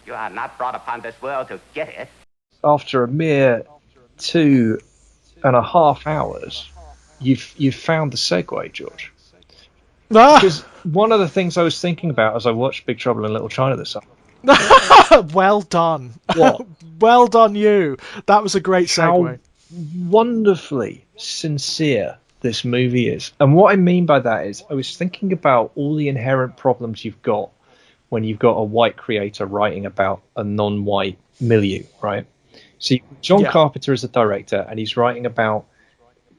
You are not brought upon this world to get it. After a mere 2.5 hours, you've found the segue, George. Because one of the things I was thinking about as I watched Big Trouble in Little China this summer. Well done. What? Well done, you. That was a great segue. How wonderfully sincere this movie is. And what I mean by that is I was thinking about all the inherent problems you've got when you've got a white creator writing about a non-white milieu, right? So John Carpenter is a director, and he's writing about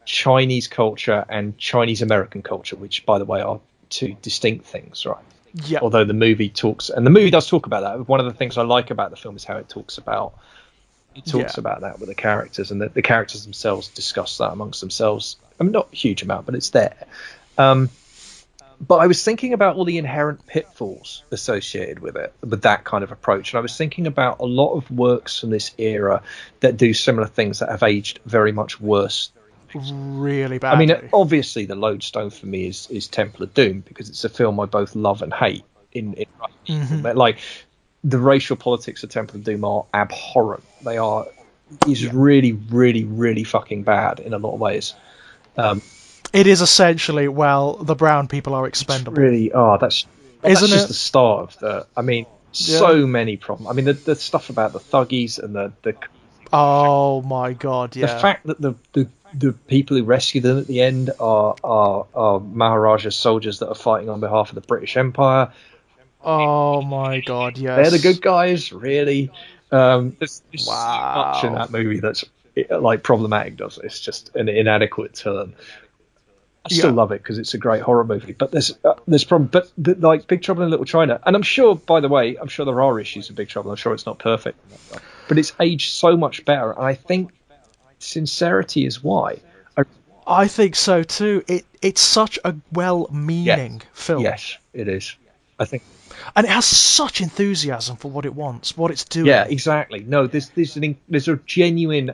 Chinese culture and Chinese American culture, which, by the way, are two distinct things, right? Yeah. Although the movie does talk about that. One of the things I like about the film is how it talks about that with the characters, and the characters themselves discuss that amongst themselves. I mean, not a huge amount, but it's there. But I was thinking about all the inherent pitfalls associated with that kind of approach. And I was thinking about a lot of works from this era that do similar things that have aged very much worse. Really badly. I mean, obviously the lodestone for me is Temple of Doom, because it's a film I both love and hate. Like, the racial politics of Temple of Doom are abhorrent. It's really, really, really fucking bad in a lot of ways. It is essentially, the brown people are expendable. Really, that's just the start of the. I mean, so many problems. I mean, the stuff about the thuggies and the. Oh my god! Yeah. The fact that the people who rescue them at the end are Maharaja's soldiers that are fighting on behalf of the British Empire. Oh my god! Yes. They're the good guys, really. There's so much in that movie that's like problematic. It's just an inadequate term. I still love it because it's a great horror movie, but there's problem. But like Big Trouble in Little China, and I'm sure, by the way, there are issues in Big Trouble. I'm sure it's not perfect, but it's aged so much better. And I think sincerity is why. I think so too. It's such a well-meaning film. Yes, it is. I think. And it has such enthusiasm for what it wants, what it's doing. Yeah, exactly. No, there's a genuine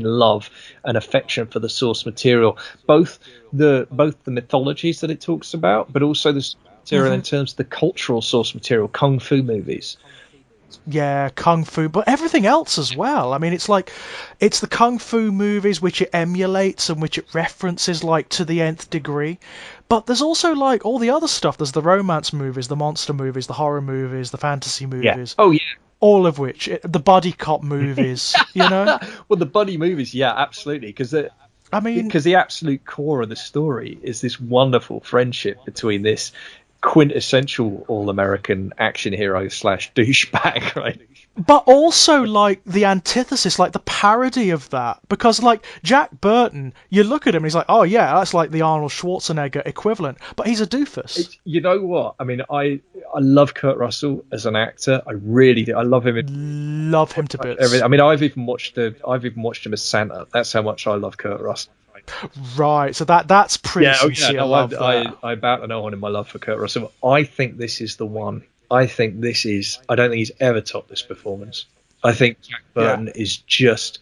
love and affection for the source material, both the mythologies that it talks about, but also the material in terms of the cultural source material, kung fu movies. Yeah, kung fu, but everything else as well. I mean, it's the kung fu movies which it emulates and which it references like to the nth degree. But there's also like all the other stuff. There's the romance movies, the monster movies, the horror movies, the fantasy movies. Yeah. Oh yeah. All of which, the buddy cop movies, you know. Well, the buddy movies, yeah, absolutely, because the absolute core of the story is this wonderful friendship between this quintessential all-American action hero / douchebag, right? But also like the antithesis, like the parody of that, because like Jack Burton, you look at him and he's like, oh yeah, that's like the Arnold Schwarzenegger equivalent, but he's a doofus. You know what? I mean, I love Kurt Russell as an actor. I really do. I love him. Love him to bits. I mean, I've even watched him as Santa. That's how much I love Kurt Russell. Right, so that's pretty sincere. No, love I about to know on in my love for Kurt Russell. I think this is the one. I don't think he's ever topped this performance. I think Jack Burton is just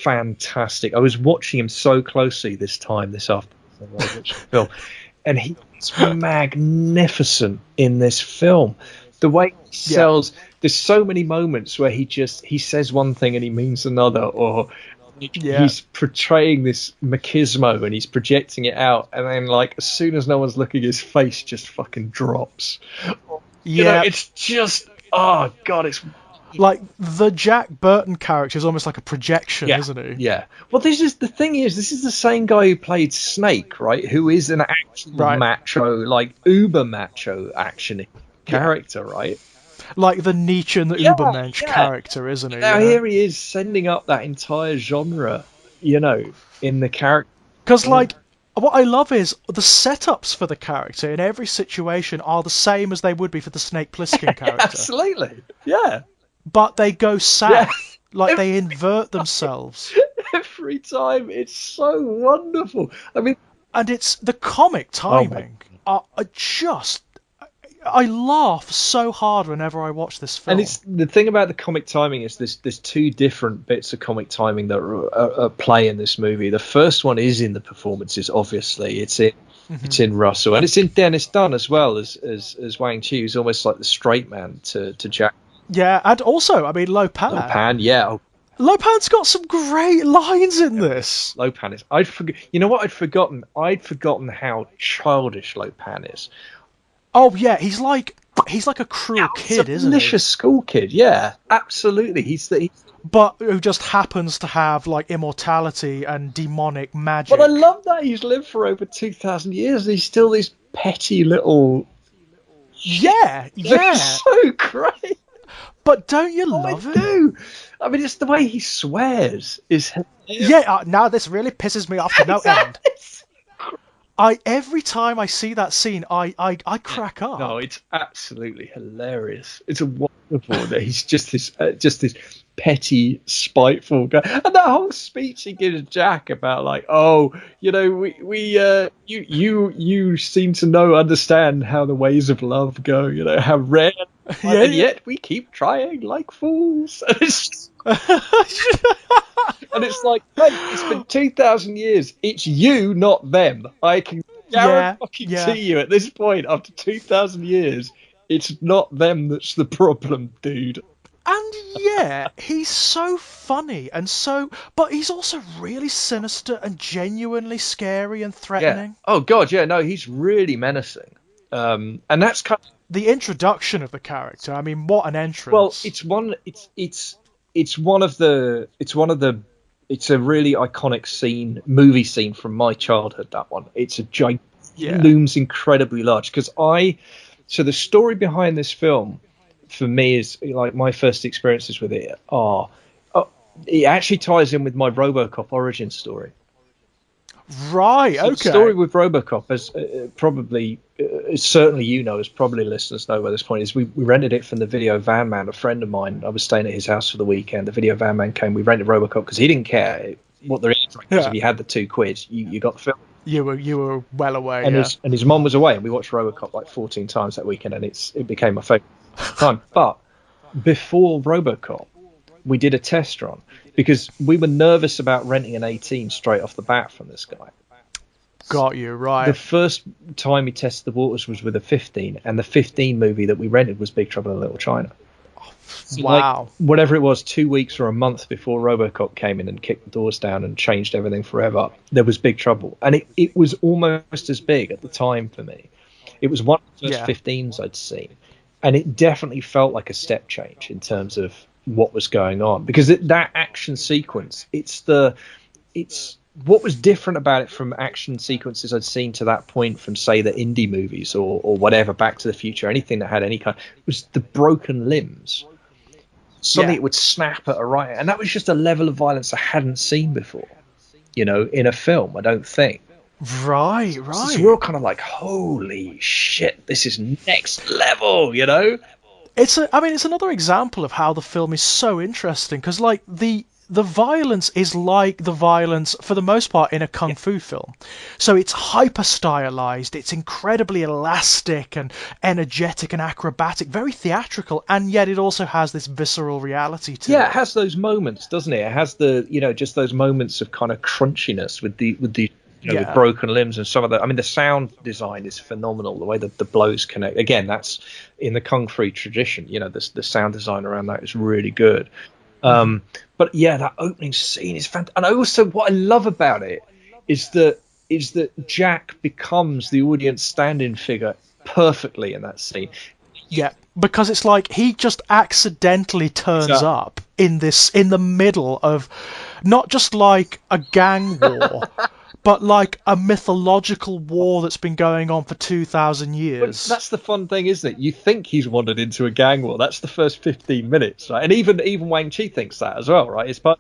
fantastic. I was watching him so closely this afternoon, the film, and he's magnificent in this film. The way he sells, there's so many moments where he says one thing and he means another, or he's portraying this machismo and he's projecting it out, and then like as soon as no one's looking, his face just fucking drops. It's just it's like the Jack Burton character is almost like a projection, isn't he? Yeah. Well, this is the same guy who played Snake, right? Who is an actual macho, like uber macho action character, right? Like the Nietzsche and the Ubermensch character, isn't he? Now here he is sending up that entire genre, in the character. Because what I love is the setups for the character in every situation are the same as they would be for the Snake Plissken character. Absolutely, yeah. But they go south, they invert themselves. Every time, it's so wonderful. I mean, and it's the comic timing are just. I laugh so hard whenever I watch this film. And it's the thing about the comic timing is there's two different bits of comic timing that are play in this movie. The first one is in the performances, obviously. It's in It's in Russell, and it's in Dennis Dunn as well as Wang Chi, who's almost like the straight man to Jack. Yeah, and also, I mean, Lupin. Lupin, yeah. Oh, Lupin's got some great lines in this. Lupin is. I'd forget. You know what? I'd forgotten. I'd forgotten how childish Lupin is. Oh yeah, he's like a cruel kid, isn't he? Malicious school kid. Yeah, absolutely. He's but who just happens to have like immortality and demonic magic. But I love that he's lived for over 2,000 years. And he's still this petty little. Yeah. It's so great. But don't you love it? I do. I mean, it's the way he swears. Now this really pisses me off to no end. Every time I see that scene, I crack up. No, it's absolutely hilarious. It's a wonderful that he's just this petty, spiteful guy, and that whole speech he gives Jack about like, oh, you know, you seem to understand how the ways of love go. You know how rare, and yet we keep trying like fools. And it's just... and it's like, hey, it's been 2,000 years. It's you, not them. I can guarantee you at this point, after 2,000 years, it's not them that's the problem, dude. And yeah, he's so funny but he's also really sinister and genuinely scary and threatening. Yeah. Oh god, yeah, no, he's really menacing. And that's kind of... the introduction of the character. I mean, what an entrance! Well, it's a really iconic movie scene from my childhood. That one, it's a giant, it looms incredibly large. So the story behind this film, for me, is like my first experiences with it it actually ties in with my Robocop origin story. Right. Okay. The story with Robocop, as probably, certainly as probably listeners know by this point, is we rented it from the Video Van Man, a friend of mine. I was staying at his house for the weekend. The Video Van Man came. We rented Robocop because he didn't care what the is. Because if you had the £2, you got the film. You were well away. And his mom was away, and we watched Robocop like 14 times that weekend, and it became my favourite time. But before Robocop, we did a test run because we were nervous about renting an 18 straight off the bat from this guy. Got you, right. The first time he tested the waters was with a 15, and the 15 movie that we rented was Big Trouble in Little China. So wow. Like, whatever it was, 2 weeks or a month before Robocop came in and kicked the doors down and changed everything forever, there was Big Trouble. And it was almost as big at the time for me. It was one of the first 15s I'd seen. And it definitely felt like a step change in terms of what was going on. Because that action sequence, it's what was different about it from action sequences I'd seen to that point from, say, the indie movies or whatever, Back to the Future, anything that had any kind, was the broken limbs. Suddenly it would snap at a right, and that was just a level of violence I hadn't seen before, in a film, I don't think. Right. So we're all kind of like, holy shit, this is next level, It's another example of how the film is so interesting, because like the violence is like the violence, for the most part, in a kung fu film. So it's hyper stylized, it's incredibly elastic and energetic and acrobatic, very theatrical, and yet it also has this visceral reality to it. Yeah, it has those moments, doesn't it? It has the, just those moments of kind of crunchiness with the with broken limbs and some of the... I mean, the sound design is phenomenal, the way that the blows connect. Again, that's in the kung fu tradition, the sound design around that is really good. But yeah, that opening scene is fantastic. And also what I love about it is that Jack becomes the audience stand-in figure perfectly in that scene. Yeah, because it's like he just accidentally turns up in the middle of not just like a gang war, but like a mythological war that's been going on for 2,000 years. But that's the fun thing, isn't it? You think he's wandered into a gang war. That's the first 15 minutes, right? And even Wang Chi thinks that as well, right? It's part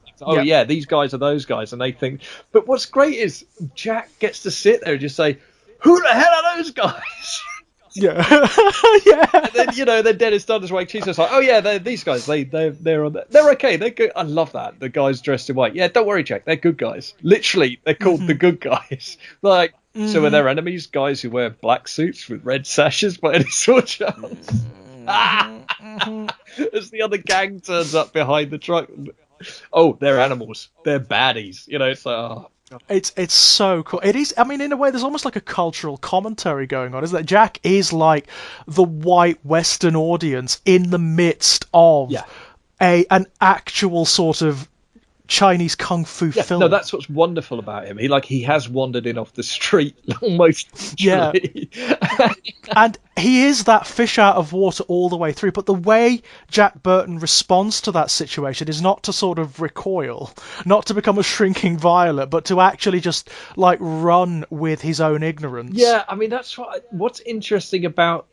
these guys are those guys, and they think... But what's great is Jack gets to sit there and just say, who the hell are those guys? Yeah. Yeah. And then, then Dennis Dunn as Wang Chi's just like, oh yeah, these guys, they're okay, they're good. I love that. The guys dressed in white. Yeah, don't worry, Jack, they're good guys. Literally, they're called the good guys. Like, so are their enemies guys who wear black suits with red sashes by any sort chance? As the other gang turns up behind the truck. Oh, they're animals. They're baddies. It's like, It's so cool. It is. I mean, in a way, there's almost like a cultural commentary going on, isn't it? Jack is like the white Western audience in the midst of Yeah. an actual sort of Chinese kung fu Yeah, film. no, that's what's wonderful about him. He has wandered in off the street almost literally. And he is that fish out of water all the way through. But the way Jack Burton responds to that situation is not to sort of recoil, not to become a shrinking violet, but to actually just like run with his own ignorance. Yeah, I mean that's what's interesting about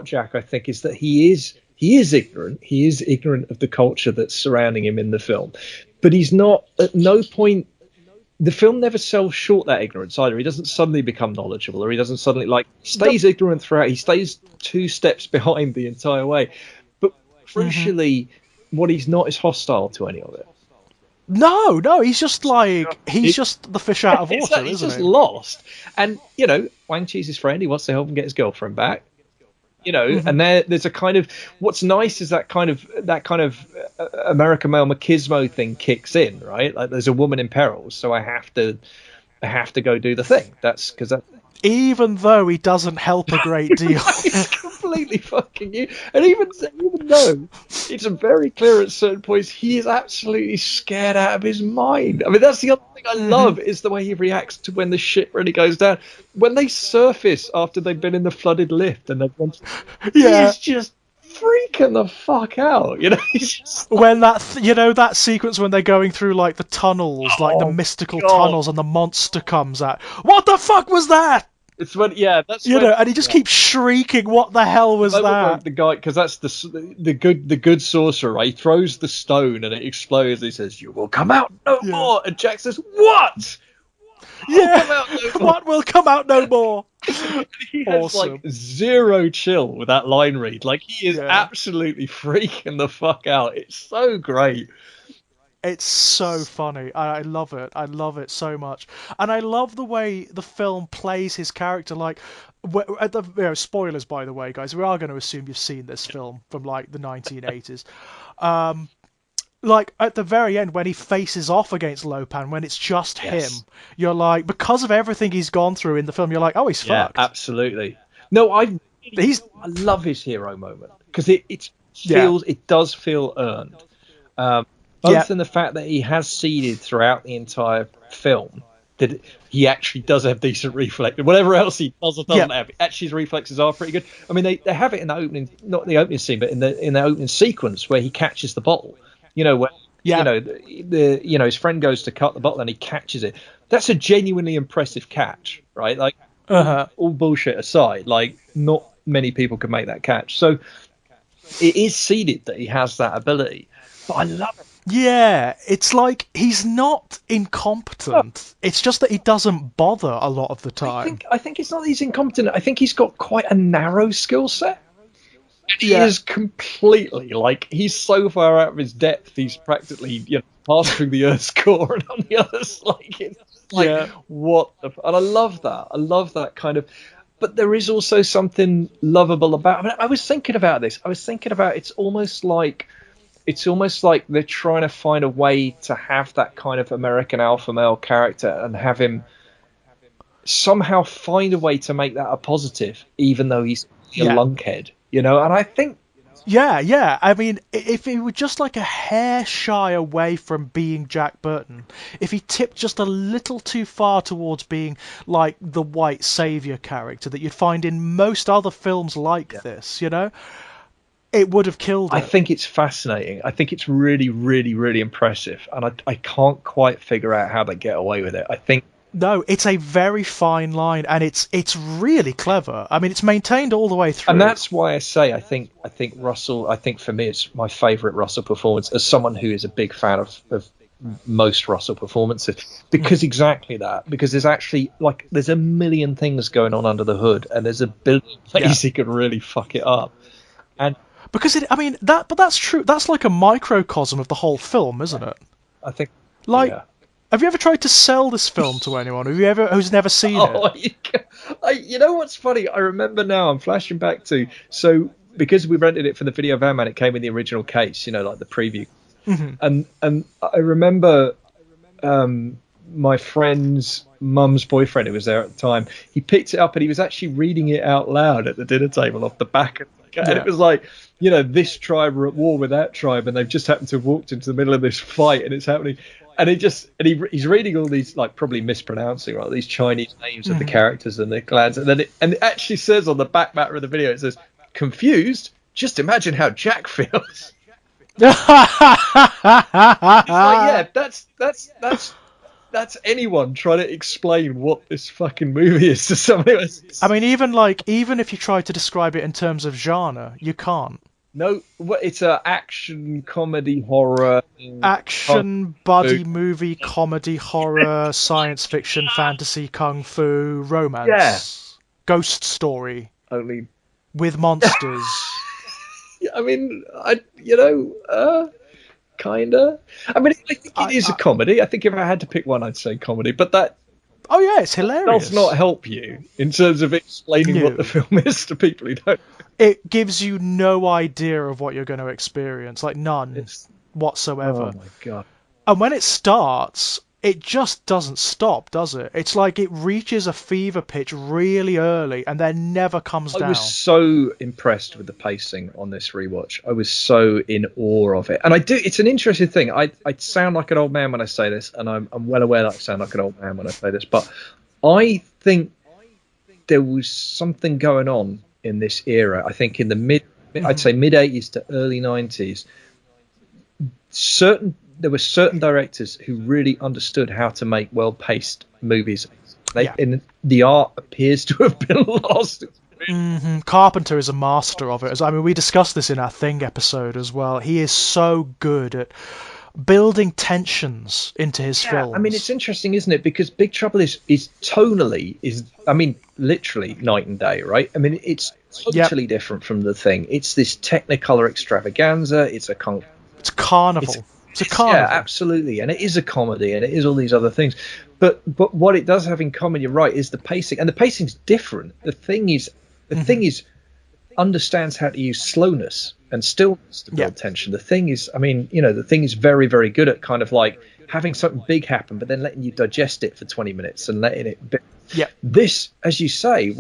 Jack, I think, is that he is ignorant. He is ignorant of the culture that's surrounding him in the film, but he's not. At no point, the film never sells short that ignorance either. He doesn't suddenly become knowledgeable, or he doesn't suddenly stays ignorant throughout. He stays 2 steps behind the entire way. But crucially, what he's not is hostile to any of it. No, he's just just the fish out of water, isn't he? He's just lost. And, Wang Chi's his friend. He wants to help him get his girlfriend back. And there's a kind of, what's nice is that kind of American male machismo thing kicks in, right? Like there's a woman in peril, so I have to go do the thing. That's because that. Even though he doesn't help a great deal. He's completely fucking you. And even though it's very clear at certain points, he is absolutely scared out of his mind. I mean, that's the other thing I love is the way he reacts to when the shit really goes down. When they surface after they've been in the flooded lift and they've gone, he's just freaking the fuck out. He's just when that sequence when they're going through like the tunnels, like the mystical tunnels, and the monster comes out. What the fuck was that? It's when that's and he just keeps shrieking. What the hell was that? The guy, because that's the good sorcerer. Right? He throws the stone and it explodes. And he says, "You will come out no more." And Jack says, "What?" What will come out no more? He has zero chill with that line read. Like he is absolutely freaking the fuck out. It's so great. It's so funny. I love it. I love it so much. And I love the way the film plays his character. Like, spoilers, by the way, guys. We are going to assume you've seen this film from like the 1980s. Like at the very end when he faces off against Lupin, when it's just him, you're like, because of everything he's gone through in the film, you're like, oh, he's fucked. Absolutely. No, I love his hero moment because it does feel earned. Both in the fact that he has seeded throughout the entire film, that he actually does have decent reflexes. Whatever else he does or doesn't have, actually his reflexes are pretty good. I mean, they have it in the opening, not the opening scene, but in the opening sequence where he catches the bottle. Where his friend goes to cut the bottle and he catches it. That's a genuinely impressive catch, right? Like all bullshit aside, like not many people can make that catch. So it is seeded that he has that ability, but I love it. Yeah, it's like he's not incompetent. It's just that he doesn't bother a lot of the time. I think it's not that he's incompetent. I think he's got quite a narrow skill set. He is completely he's so far out of his depth. He's practically passed through the Earth's core and on the other side. What? And I love that. I love that kind of. But there is also something lovable about. I mean, I was thinking about this. It's almost like they're trying to find a way to have that kind of American alpha male character and have him somehow find a way to make that a positive, even though he's a lunkhead, and I think... Yeah. I mean, if he were just like a hair shy away from being Jack Burton, if he tipped just a little too far towards being like the white savior character that you'd find in most other films like this, it would have killed it. I think it's fascinating. I think it's really, really, really impressive. And I can't quite figure out how they get away with it. I think... No, it's a very fine line, and it's really clever. I mean, it's maintained all the way through. And that's why I say I think Russell, for me, it's my favourite Russell performance as someone who is a big fan of most Russell performances. Because exactly that. Because there's actually, there's a million things going on under the hood, and there's a billion ways he could really fuck it up. And... Because but that's true. That's like a microcosm of the whole film, isn't it? I think. Have you ever tried to sell this film to anyone who's never seen it? You know what's funny? I remember now. I'm flashing back to because we rented it for the Video Van Man, it came in the original case, like the preview, and I remember my friend's mum's boyfriend, who was there at the time, he picked it up and he was actually reading it out loud at the dinner table off the back. And it was like, this tribe are at war with that tribe, and they've just happened to have walked into the middle of this fight, and it's happening. And he's reading all these, like, probably mispronouncing, right, these Chinese names of the characters and the clans, and then it actually says on the back matter of the video, it says, "Confused? Just imagine how Jack feels." It's like, yeah, that's anyone trying to explain what this fucking movie is to somebody else. I mean, even if you try to describe it in terms of genre, you can't. No, it's a action, comedy, horror. Action, buddy movie, comedy, horror, science fiction, fantasy, kung fu, romance. Ghost story. Only with monsters. I mean, kinda. I mean, I think it is a comedy. I think if I had to pick one, I'd say comedy. But that... Oh, yeah, it's hilarious. Does not help you in terms of explaining what the film is to people who don't. It gives you no idea of what you're going to experience. Like, none whatsoever. Oh, my God. And when it starts, it just doesn't stop, does it? It's like it reaches a fever pitch really early and then never comes down. I was so impressed with the pacing on this rewatch. I was so in awe of it. And it's an interesting thing. I sound like an old man when I say this, and I'm well aware that I sound like an old man when I say this, but I think there was something going on in this era. I think in the I'd say mid 80s to early 90s, there were certain directors who really understood how to make well-paced movies. And the art appears to have been lost. Carpenter is a master of it. I mean, we discussed this in our Thing episode as well. He is so good at building tensions into his films. I mean, it's interesting, isn't it? Because Big Trouble is tonally I mean, literally night and day, right? I mean, it's totally different from The Thing. It's this Technicolor extravaganza. It's carnival. It's a carnival. Yeah, absolutely, and it is a comedy, and it is all these other things. But what it does have in common, you're right, is the pacing, and the pacing's different. The thing is understands how to use slowness and stillness to build tension. The thing is, I mean, the thing is very, very good at kind of like having something big happen, but then letting you digest it for 20 minutes and letting it. This, as you say,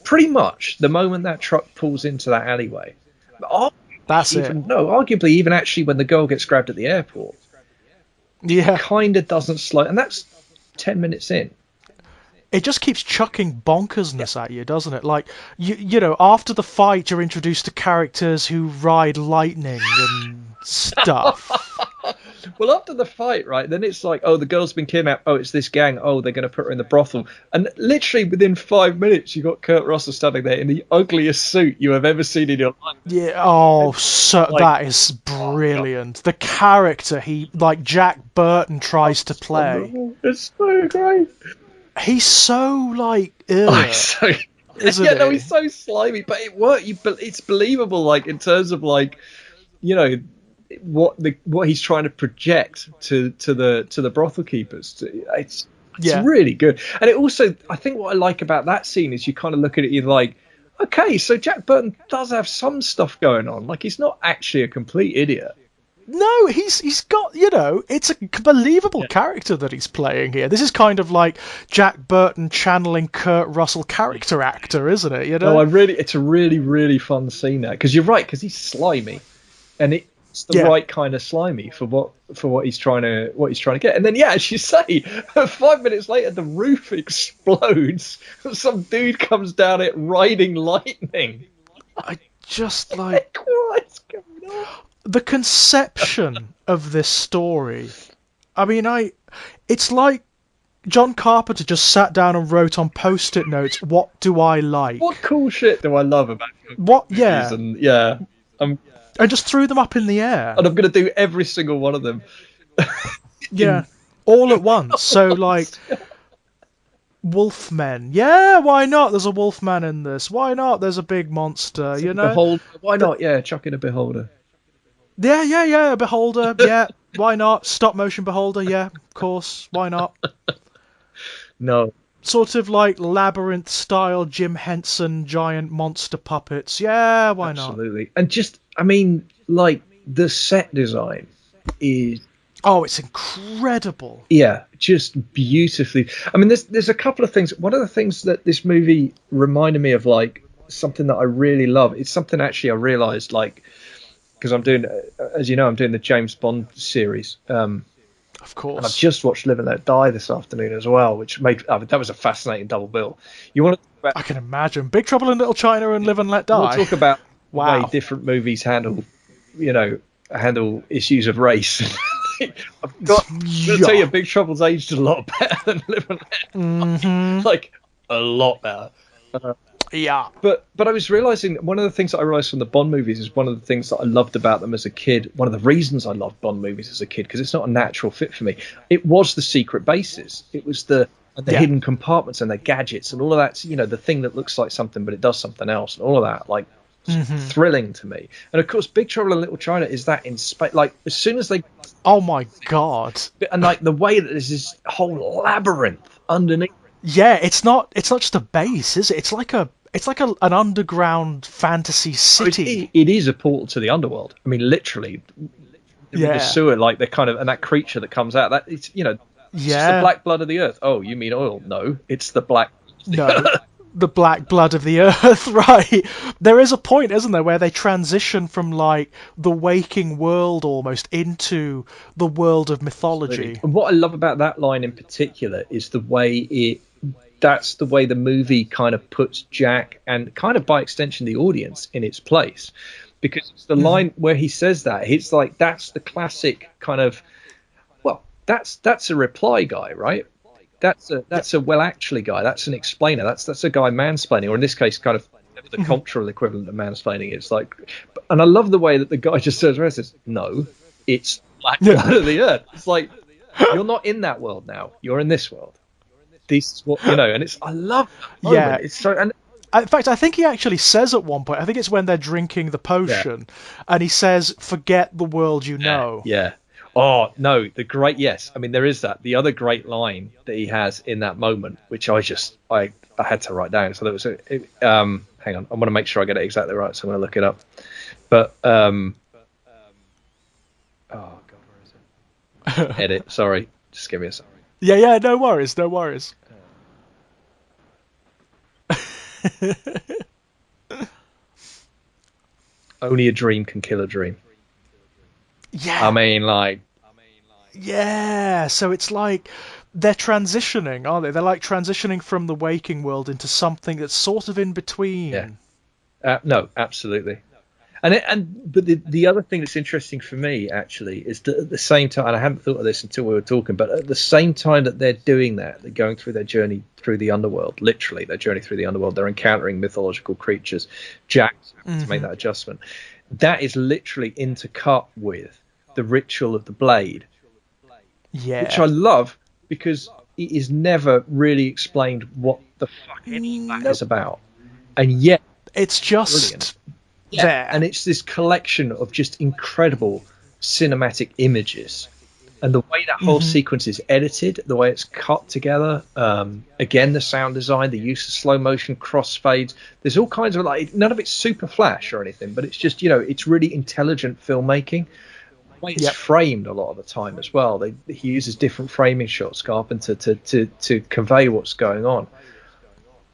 pretty much the moment that truck pulls into that alleyway. Arguably, even actually when the girl gets grabbed at the airport, kind of doesn't slow, and that's 10 minutes in. It just keeps chucking bonkersness at you, doesn't it? Like, after the fight, you're introduced to characters who ride lightning and stuff. Well, after the fight, right, then it's like, oh, the girl's been kidnapped. Oh, it's this gang. Oh, they're going to put her in the brothel. And literally within 5 minutes, you got Kurt Russell standing there in the ugliest suit you have ever seen in your life. Yeah, that is brilliant. The character Jack Burton tries to play. It's so great. He's so, isn't he? He's so slimy, but it worked. It's believable, in terms of, what he's trying to project to the brothel keepers. It's really good. And it also, I think what I like about that scene is you kind of look at it, you're like, okay, so Jack Burton does have some stuff going on. Like, he's not actually a complete idiot. No, he's got, it's a believable character that he's playing here. This is kind of like Jack Burton channeling Kurt Russell character actor, isn't it? It's a really, really fun scene there, because you're right, because he's slimy, and it's the right kind of slimy for what he's trying to get. And then, as you say, 5 minutes later, the roof explodes. Some dude comes down it riding lightning. I just like what's going on? The conception of this story. I mean, it's like John Carpenter just sat down and wrote on post-it notes, what do I like? What cool shit do I love about what? And and just threw them up in the air. And I'm going to do every single one of them. All at once. So, Wolfmen. Yeah, why not? There's a Wolfman in this. Why not? There's a big monster, Beholder. Why not? Yeah, chuck in a Beholder. Yeah, a Beholder. Yeah, why not? Stop motion Beholder. Yeah, of course. Why not? No. Sort of like Labyrinth style Jim Henson giant monster puppets. Yeah, why not? Absolutely. And just, I mean, the set design is Oh, it's incredible. Yeah, just beautifully. I mean, there's a couple of things. One of the things that this movie reminded me of, like something that I really love. It's something actually I realised, like, because I'm doing, as you know, I'm doing the James Bond series. Of course. And I've just watched Live and Let Die this afternoon as well, which made that was a fascinating double bill. You want to talk about, I can imagine Big Trouble in Little China and Live and Let Die. we'll talk about the way Wow. different movies handle issues of race. I'm going to tell you, Big Trouble's aged a lot better than Live and Let Die. Like a lot better. Yeah. But I was realizing one of the things that I realized from the Bond movies is one of the things that I loved about them as a kid. One of the reasons I loved Bond movies as a kid, because it's not a natural fit for me. It was the secret bases. It was the hidden compartments and the gadgets and all of that. You know, the thing that looks like something but it does something else and all of that. Like thrilling to me. And of course, Big Trouble in Little China is that in space. Like as soon as they, oh my god, and like the way that there's this whole labyrinth underneath. Yeah, it's not just a base, is it? It's like an underground fantasy city. It is a portal to the underworld. I mean, literally, the sewer, like the kind of, and that creature that comes out. That it's it's just the black blood of the earth. Oh, you mean oil? No, it's the black. No, the black blood of the earth. Right. There is a point, isn't there, where they transition from like the waking world almost into the world of mythology. And what I love about that line in particular is the way that's the way the movie kind of puts Jack and kind of by extension the audience in its place, because it's the line where he says that it's like that's the classic kind of, well, that's a reply guy, right? That's a well actually guy. That's an explainer. That's a guy mansplaining, or in this case, kind of the cultural equivalent of mansplaining. It's like, and I love the way that the guy just turns around and says, "No, it's black blood of the earth." It's like you're not in that world now. You're in this world. This is what and it's. I love that moment. Yeah, it's so. And in fact, I think he actually says at one point. I think it's when they're drinking the potion, and he says, "Forget the world you know." Yeah. Oh no, yes. I mean, there is that. The other great line that he has in that moment, which I had to write down. So there was hang on, I want to make sure I get it exactly right. So I'm going to look it up. But oh god, where is it? Edit. Sorry, just give me a second. Yeah. No worries. Only a dream can kill a dream. Yeah. I mean, like. Yeah, so it's like they're transitioning, aren't they? They're like transitioning from the waking world into something that's sort of in between. Yeah. No, absolutely. But the other thing that's interesting for me actually is that at the same time, and I hadn't thought of this until we were talking, but at the same time that they're doing that, they're going through their journey through the underworld. Literally, their journey through the underworld. They're encountering mythological creatures. Jack's having to make that adjustment. That is literally intercut with the ritual of the blade. Yeah. Which I love because it is never really explained what the fuck any of that is about. And yet it's just there. And it's this collection of just incredible cinematic images. And the way that whole sequence is edited, the way it's cut together, again, the sound design, the use of slow motion crossfades, there's all kinds of none of it's super flash or anything, but it's just, it's really intelligent filmmaking. The way it's framed a lot of the time as well. He uses different framing shots, Carpenter, to convey what's going on.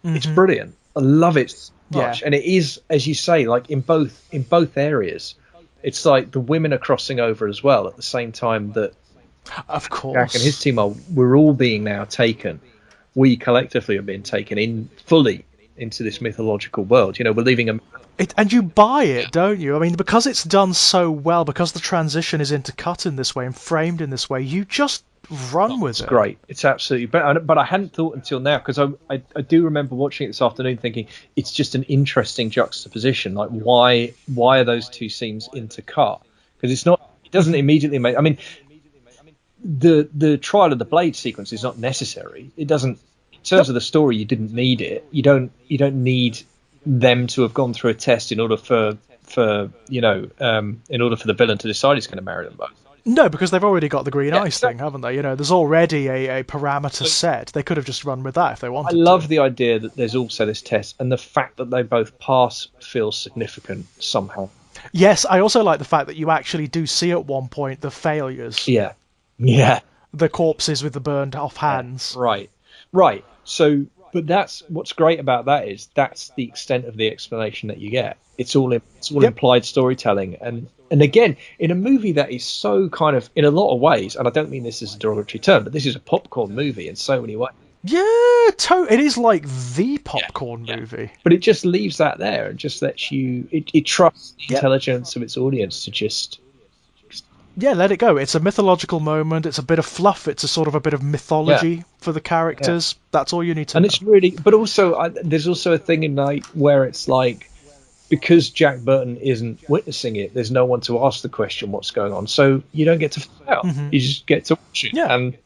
It's brilliant. I love it so much. And it is, as you say, like in both areas, it's like the women are crossing over as well at the same time that of course Jack and his team we're all being now taken. We collectively are being taken in fully into this mythological world. We're leaving a. And you buy it, don't you? I mean, because it's done so well, because the transition is intercut in this way and framed in this way, you just run with it. It's great. It's absolutely. But I hadn't thought until now, because I do remember watching it this afternoon thinking it's just an interesting juxtaposition. Like, why are those two scenes intercut? Because it's not. It doesn't immediately make. I mean, the trial of the blade sequence is not necessary. It doesn't. In terms of the story, you didn't need it. You don't need them to have gone through a test in order for in order for the villain to decide he's going to marry them both. No, because they've already got the green ice thing, haven't they? There's already a parameter set. They could have just run with that if they wanted to. I love the idea that there's also this test, and the fact that they both pass feels significant somehow. Yes, I also like the fact that you actually do see at one point the failures. Yeah. Yeah. the corpses with the burned off hands. Right. So, but that's what's great about that is that's the extent of the explanation that you get. It's all implied storytelling, and again, in a movie that is so kind of, in a lot of ways, and I don't mean this as a derogatory term, but this is a popcorn movie in so many ways. Yeah, it is like the popcorn movie. But it just leaves that there and just lets you. It trusts the intelligence of its audience to just. Yeah, let it go. It's a mythological moment. It's a bit of fluff. It's a sort of a bit of mythology for the characters. That's all you need to know. And it's really, but also there's also a thing in Night where it's like, because Jack Burton isn't witnessing it, there's no one to ask the question what's going on. So you don't get to find out. You just get to watch it. Yeah. And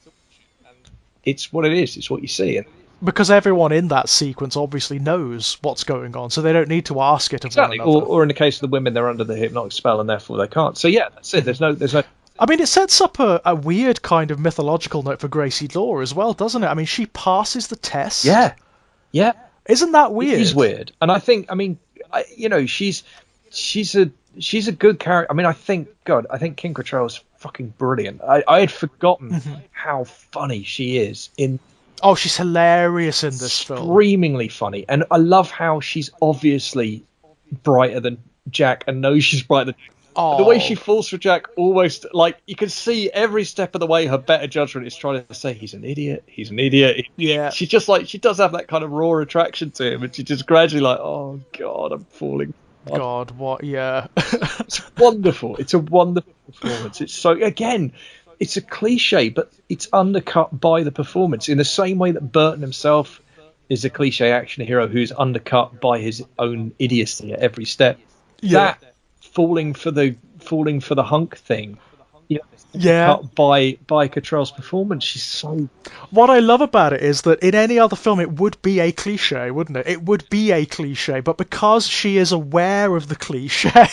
it's what it is. It's what you see. Because everyone in that sequence obviously knows what's going on, so they don't need to ask it of one another. Or in the case of the women, they're under the hypnotic spell and therefore they can't. So yeah, that's it. There's no. I mean, it sets up a weird kind of mythological note for Gracie Law as well, doesn't it? I mean, she passes the test. Yeah. Isn't that weird? It is weird, and I think, she's a good character. I mean, I think Kim Cattrall's fucking brilliant. I had forgotten how funny she is in. Oh, she's hilarious in this film. Screamingly funny. And I love how she's obviously brighter than Jack and knows she's brighter than Jack. The way she falls for Jack, almost like you can see every step of the way her better judgment is trying to say he's an idiot. Yeah. She just she does have that kind of raw attraction to him, and she just gradually like, oh God, I'm falling. God, what? Yeah. It's wonderful. It's a wonderful performance. It's so, again, it's a cliche, but it's undercut by the performance in the same way that Burton himself is a cliche action hero who's undercut by his own idiocy at every step. That falling for the hunk thing, cut by Cattrall's performance. She's so. What I love about it is that in any other film it would be a cliche, wouldn't it? It would be a cliche, but because she is aware of the cliche,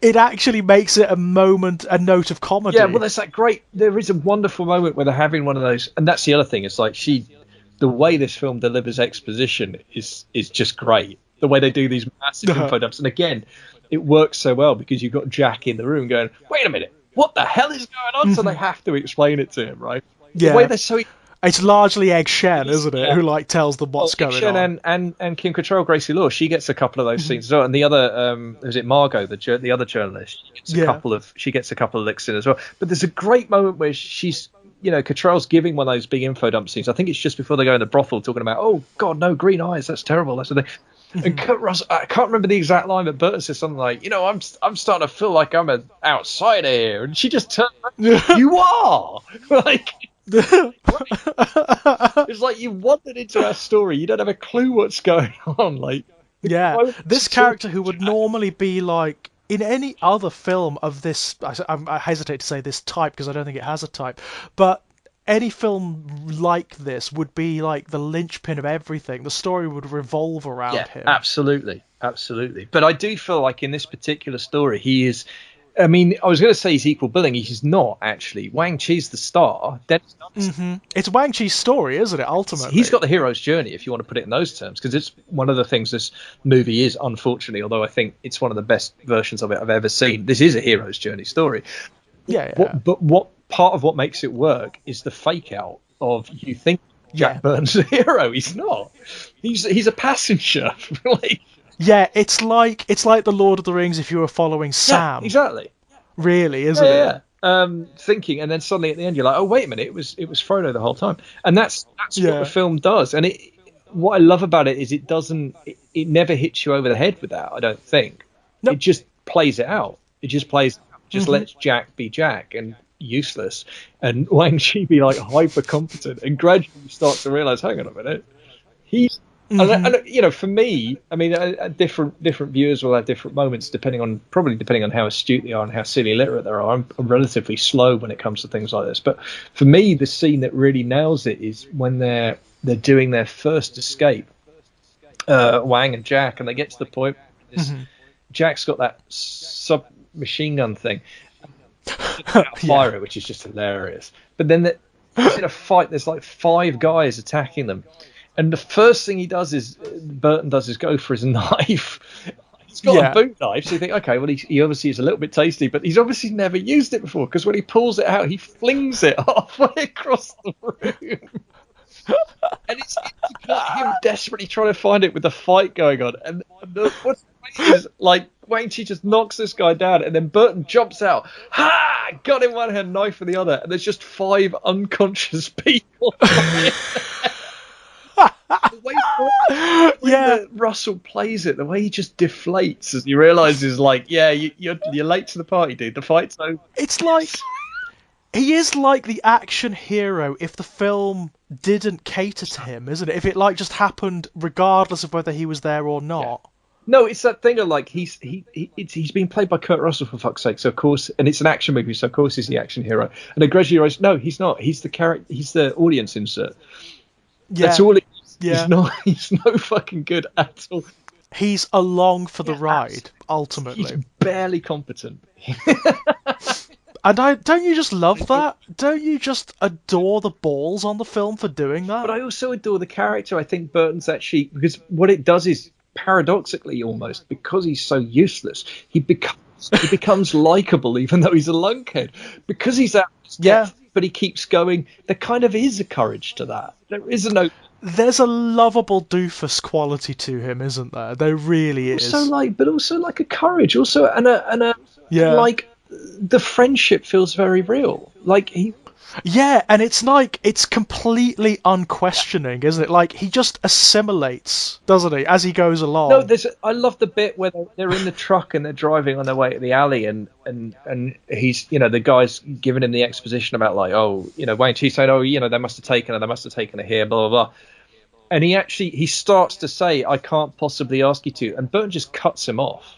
it actually makes it a note of comedy. Yeah, well, there's that great. There is a wonderful moment where they're having one of those, and that's the other thing. It's like the way this film delivers exposition is just great. The way they do these massive info dumps, and again, it works so well because you've got Jack in the room going, "Wait a minute, what the hell is going on?" So they have to explain it to him, right? Yeah. The way they're so. It's largely Egg Shen, isn't it, who tells them what's going on. And Kim Cattrall, Gracie Law, she gets a couple of those scenes as well. And the other, is it Margot, the other journalist? She gets a couple of licks in as well. But there's a great moment where she's, Cattrall's giving one of those big info dump scenes. I think it's just before they go in the brothel, talking about, oh God, no, green eyes, that's terrible, that's the thing. And Kurt Russell, I can't remember the exact line, but Burton says something like, I'm starting to feel like I'm an outsider here. And she just turns around, you are! It's like you wandered into our story. You don't have a clue what's going on. This character who would normally be like in any other film of this. I hesitate to say this type because I don't think it has a type, but any film like this would be like the linchpin of everything. The story would revolve around him. Absolutely. But I do feel like in this particular story, he is. I mean, I was going to say he's equal billing. He's not, actually. Wang Chi's the star. It's Wang Chi's story, isn't it, ultimately? He's got the hero's journey, if you want to put it in those terms, because it's one of the things this movie is, unfortunately, although I think it's one of the best versions of it I've ever seen. This is a hero's journey story. Yeah. But what part of what makes it work is the fake out of you think Jack Burton's a hero. He's not. He's a passenger. Yeah, it's like the Lord of the Rings if you were following Sam. Yeah, exactly. Really, isn't it? Yeah. Thinking, and then suddenly at the end you're like, oh wait a minute, it was Frodo the whole time, and that's what the film does. And what I love about it is it never hits you over the head with that. I don't think. Nope. It just plays it out. It just lets Jack be Jack and useless, and Wang Chi be like hyper competent, and gradually you start to realize, hang on a minute, he's. And for me, I mean, different viewers will have different moments depending on how astute they are and how silly literate they are. I'm relatively slow when it comes to things like this, but for me, the scene that really nails it is when they're doing their first escape, Wang and Jack, and they get to the point. Jack's got that submachine gun thing, fire it, which is just hilarious. But then in a fight, there's like 5 guys attacking them. And the first thing Burton does is go for his knife. He's got a boot knife, so you think, okay, well, he obviously is a little bit tasty, but he's obviously never used it before, because when he pulls it out, he flings it halfway across the room. And it's him desperately trying to find it with the fight going on. And what's great is, like, Wang Chi just knocks this guy down, and then Burton jumps out. Ha! Got in one hand, knife in the other, and there's just 5 unconscious people. The way that Russell plays it, the way he just deflates as he realizes, like, yeah, you're late to the party, dude. The fight's over. It's like he is like the action hero if the film didn't cater to him, isn't it? If it like just happened regardless of whether he was there or not. Yeah. No, it's that thing of like he's been played by Kurt Russell, for fuck's sake. So of course, and it's an action movie, so of course he's the action hero. And then Gracie Law, no, he's not. He's the character. He's the audience insert. Yeah. That's all it is. Yeah. He's no fucking good at all. He's along for the ride, ultimately. He's barely competent. And don't you just love that? Don't you just adore the balls on the film for doing that? But I also adore the character. I think Burton's actually, because what it does is, paradoxically almost, because he's so useless, he becomes likable even though he's a lunkhead. Because he's out of his depth, but he keeps going, there kind of is a courage to that. There is There's a lovable doofus quality to him, isn't there? There really is. But also like a courage, also and a like the friendship feels very real. Like and it's like it's completely unquestioning, isn't it? Like he just assimilates, doesn't he, as he goes along? No, I love the bit where they're in the truck and they're driving on their way to the alley, and he's, the guy's giving him the exposition about like, Wayne Chi saying, they must have taken her here, blah blah blah. And he starts to say, I can't possibly ask you to, and Burton just cuts him off.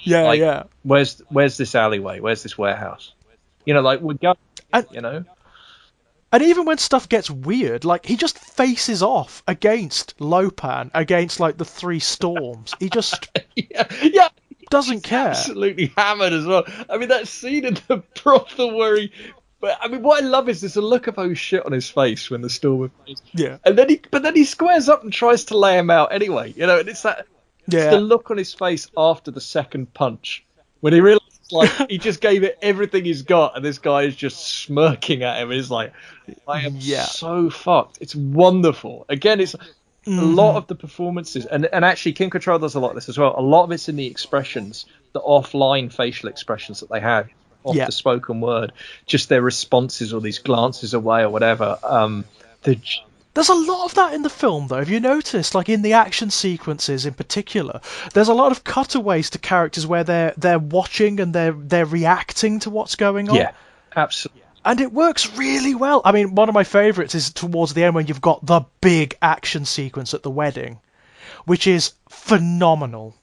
Yeah. Where's this alleyway? Where's this warehouse? Like we're going. And even when stuff gets weird, like he just faces off against Lupin, against like the 3 storms. He just doesn't care. Absolutely hammered as well. I mean, that scene in the brothel where but I mean, what I love is there's a look of oh shit on his face when the storm. Yeah. And then he squares up and tries to lay him out anyway. And it's that. Yeah. It's the look on his face after the second punch when he realizes like he just gave it everything he's got, and this guy is just smirking at him. He's like, I am so fucked. It's wonderful. Again, it's a lot of the performances, and actually Kim Cattrall does a lot of this as well. A lot of it's in the expressions, the offline facial expressions that they have off the spoken word, just their responses or these glances away or whatever. There's a lot of that in the film, though. Have you noticed, like in the action sequences in particular, there's a lot of cutaways to characters where they're watching and they're reacting to what's going on. Yeah, absolutely. And it works really well. I mean, one of my favourites is towards the end when you've got the big action sequence at the wedding, which is phenomenal.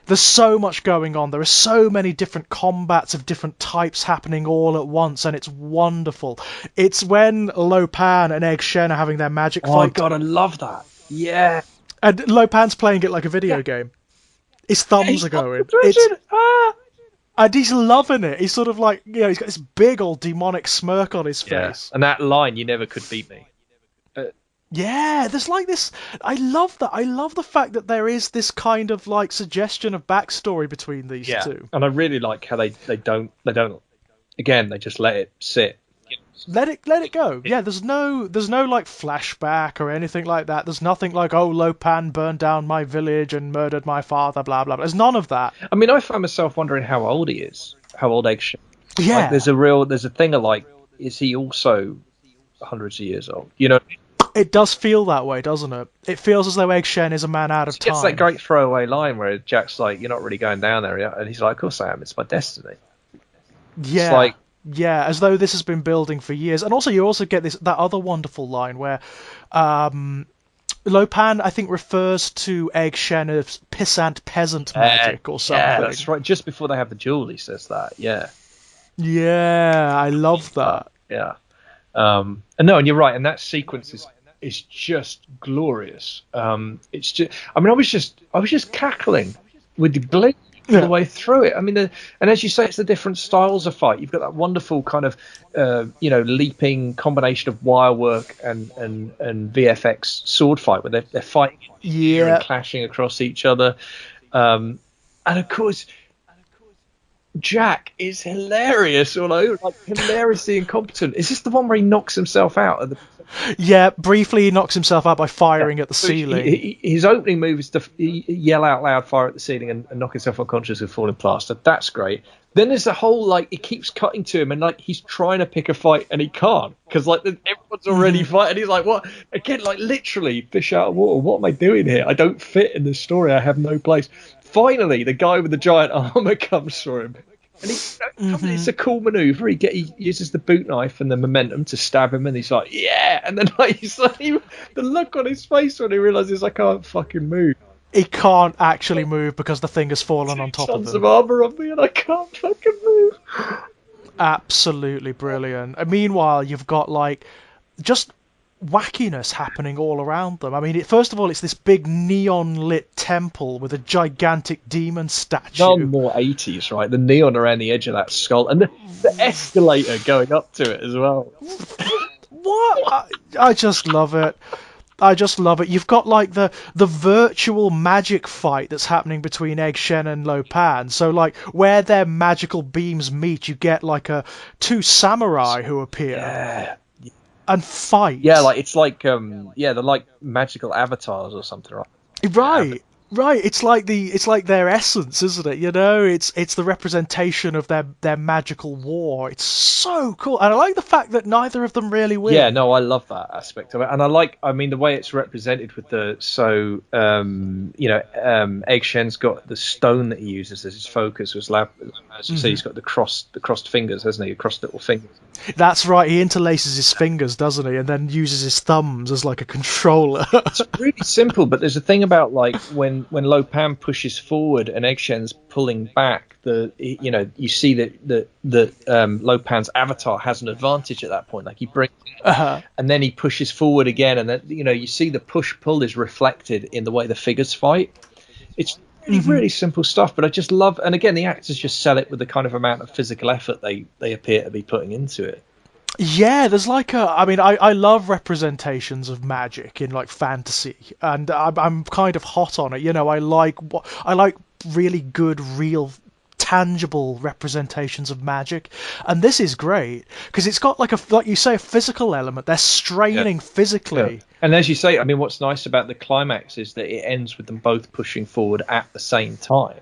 There's so much going on. There are so many different combats of different types happening all at once, and it's wonderful. It's when Lupin and Egg Shen are having their magic fight. Oh, my God, I love that. Yeah. And Lupin's playing it like a video game. His thumbs are going. And he's loving it. He's sort of like, he's got this big old demonic smirk on his face. And that line, "You never could beat me." Yeah, there's like this. I love that. I love the fact that there is this kind of like suggestion of backstory between these two. And I really like how they don't. Again, they just let it sit. Let it go. Yeah, there's no like flashback or anything like that. There's nothing like, oh, Lupin burned down my village and murdered my father, blah blah blah. There's none of that. I mean, I find myself wondering how old he is. How old Egg Shen? Yeah. Like, there's a thing of like, is he also hundreds of years old? It does feel that way, doesn't it? It feels as though Egg Shen is a man out of time. It's that great throwaway line where Jack's like, "You're not really going down there," and he's like, "Of course I am. It's my destiny." Yeah. It's like, as though this has been building for years. And also, you also get that other wonderful line where Lupin, I think, refers to Egg Shen as Pissant peasant magic or something. Yeah, that's right. Just before they have the duel, he says that. Yeah. Yeah, I love that. Yeah. And you're right. And that sequence is just glorious. It's just, I mean, I was just cackling with the blink all the way through it. I mean, and as you say, it's the different styles of fight. You've got that wonderful kind of, leaping combination of wire work and VFX sword fight where they're fighting and clashing across each other. And of course, Jack is hilarious all over, like hilariously incompetent. Is this the one where he knocks himself out at the? Yeah, briefly he knocks himself out by firing at the So ceiling. his opening move is to yell out loud, fire at the ceiling, and knock himself unconscious with falling plaster. That's great. Then there's the whole, like, it keeps cutting to him, and like he's trying to pick a fight and he can't because like everyone's already fighting. He's like, what? Again, like literally fish out of water. What am I doing here? I don't fit in this story. I have no place. Finally, the guy with the giant armor comes for him. And it's a cool maneuver. He uses the boot knife and the momentum to stab him, and he's like, yeah. And then like, the look on his face when he realizes I can't fucking move. He can't actually move because the thing has fallen on top of him. Tons of armor on me, and I can't fucking move. Absolutely brilliant. And meanwhile, you've got like just wackiness happening all around them. I mean, first of all, it's this big neon lit temple with a gigantic demon statue. None more 80s, right? The neon around the edge of that skull, and the escalator going up to it as well. What? I just love it. I just love it. You've got like the virtual magic fight that's happening between Egg Shen and Lupin. So like where their magical beams meet, you get like two samurai who appear and fight. Yeah, like it's like they're like magical avatars or something, right? Right. It's like their essence, isn't it? You know, it's the representation of their magical war. It's so cool, and I like the fact that neither of them really win. Yeah, no, I love that aspect of it, and I mean, the way it's represented with Egg Shen's got the stone that he uses as his focus. As you say, he's got the crossed fingers, hasn't he? Crossed little fingers. That's right. He interlaces his fingers, doesn't he? And then uses his thumbs as like a controller. It's really simple, but there's a thing about like when Lupin pushes forward and Egg Shen's pulling back, you see that Lupin's avatar has an advantage at that point. Like he brings it, and then he pushes forward again, and then you see the push-pull is reflected in the way the figures fight. It's really simple stuff, but I just love, and again, the actors just sell it with the kind of amount of physical effort they appear to be putting into it. Yeah, there's like I love representations of magic in like fantasy, and I'm kind of hot on it. You know, I like really good, real, tangible representations of magic, and this is great because it's got like you say, a physical element. They're straining physically. Yeah. And as you say, I mean, what's nice about the climax is that it ends with them both pushing forward at the same time.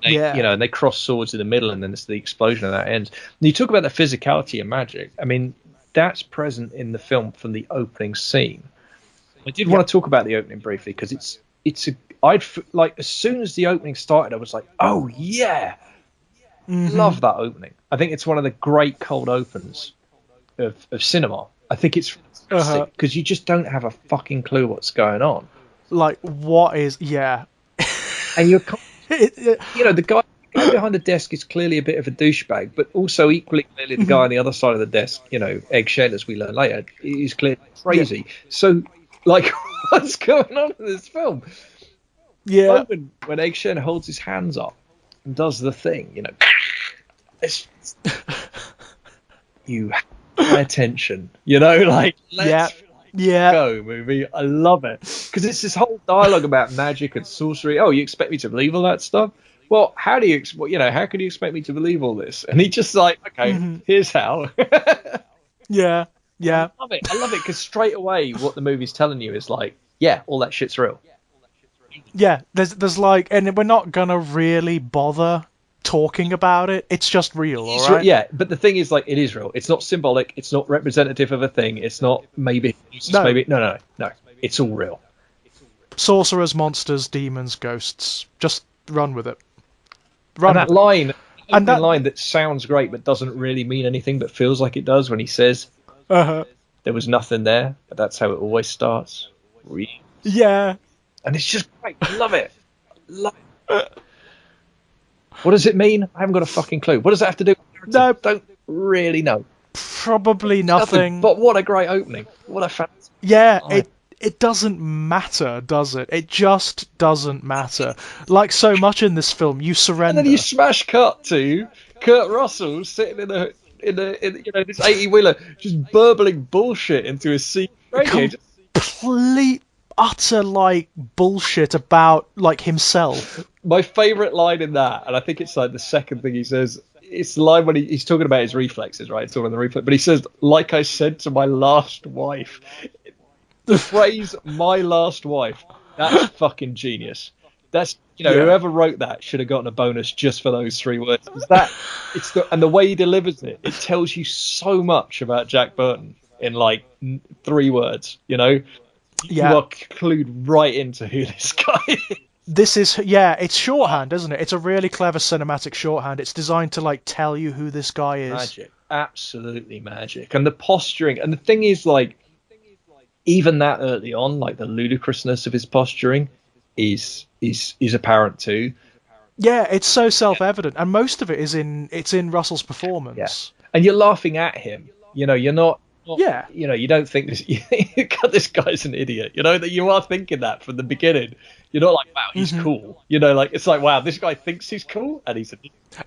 And they cross swords in the middle, and then it's the explosion, and that ends. And you talk about the physicality of magic. I mean, that's present in the film from the opening scene. I did want to talk about the opening briefly because as soon as the opening started, I was like, oh yeah, love that opening. I think it's one of the great cold opens of cinema. I think it's fantastic because you just don't have a fucking clue what's going on. Like, what is and you're. The guy behind the desk is clearly a bit of a douchebag, but also equally clearly the guy on the other side of the desk, Egg Shen, as we learn later, is clearly crazy. So, like, what's going on in this film? Yeah. When Egg Shen holds his hands up and does the thing, it's, you pay attention, let's go, movie. I love it because it's this whole dialogue about magic and sorcery. Oh, you expect me to believe all that stuff? Well, how can you expect me to believe all this? And he just like, okay, here's how. yeah. I love it because straight away what the movie's telling you is like, yeah, all that shit's real. Yeah, there's like, and we're not gonna really bother talking about it. It's just real, all right? Yeah, but the thing is, like, it is real. It's not symbolic. It's not representative of a thing. It's not maybe. No. It's all real. Sorcerers, monsters, demons, ghosts. Just run with it. And that line that sounds great but doesn't really mean anything but feels like it does when he says, "There was nothing there, but that's how it always starts." Yeah. And it's just great. I love it. What does it mean? I haven't got a fucking clue. What does that have to do with No. Don't really know. Probably nothing. But what a great opening. What a fantastic. Yeah, it doesn't matter, does it? It just doesn't matter. Like so much in this film, you surrender. And then you smash cut to Kurt Russell sitting in this 80-wheeler just burbling bullshit into his seat. Complete utter like bullshit about like himself. My favourite line in that, and I think it's like the second thing he says, it's the line when he's talking about his reflexes, right? It's talking about the reflex, but he says, "Like I said to my last wife." The phrase "my last wife," that's fucking genius. That's whoever wrote that should have gotten a bonus just for those 3 words. And the way he delivers it, it tells you so much about Jack Burton in like 3 words. You are clued right into who this guy is. This is, it's shorthand, isn't it? It's a really clever cinematic shorthand. It's designed to like tell you who this guy is. Magic, absolutely magic. And the posturing, and the thing is, like, even that early on, like the ludicrousness of his posturing is apparent too. Yeah, it's so self-evident, and most of it is in Russell's performance. Yeah. And you're laughing at him. You're not. Yeah. You don't think this. God, this guy's an idiot. That you are thinking that from the beginning. You're not like, wow, he's cool. Like it's like, wow, this guy thinks he's cool, and he's.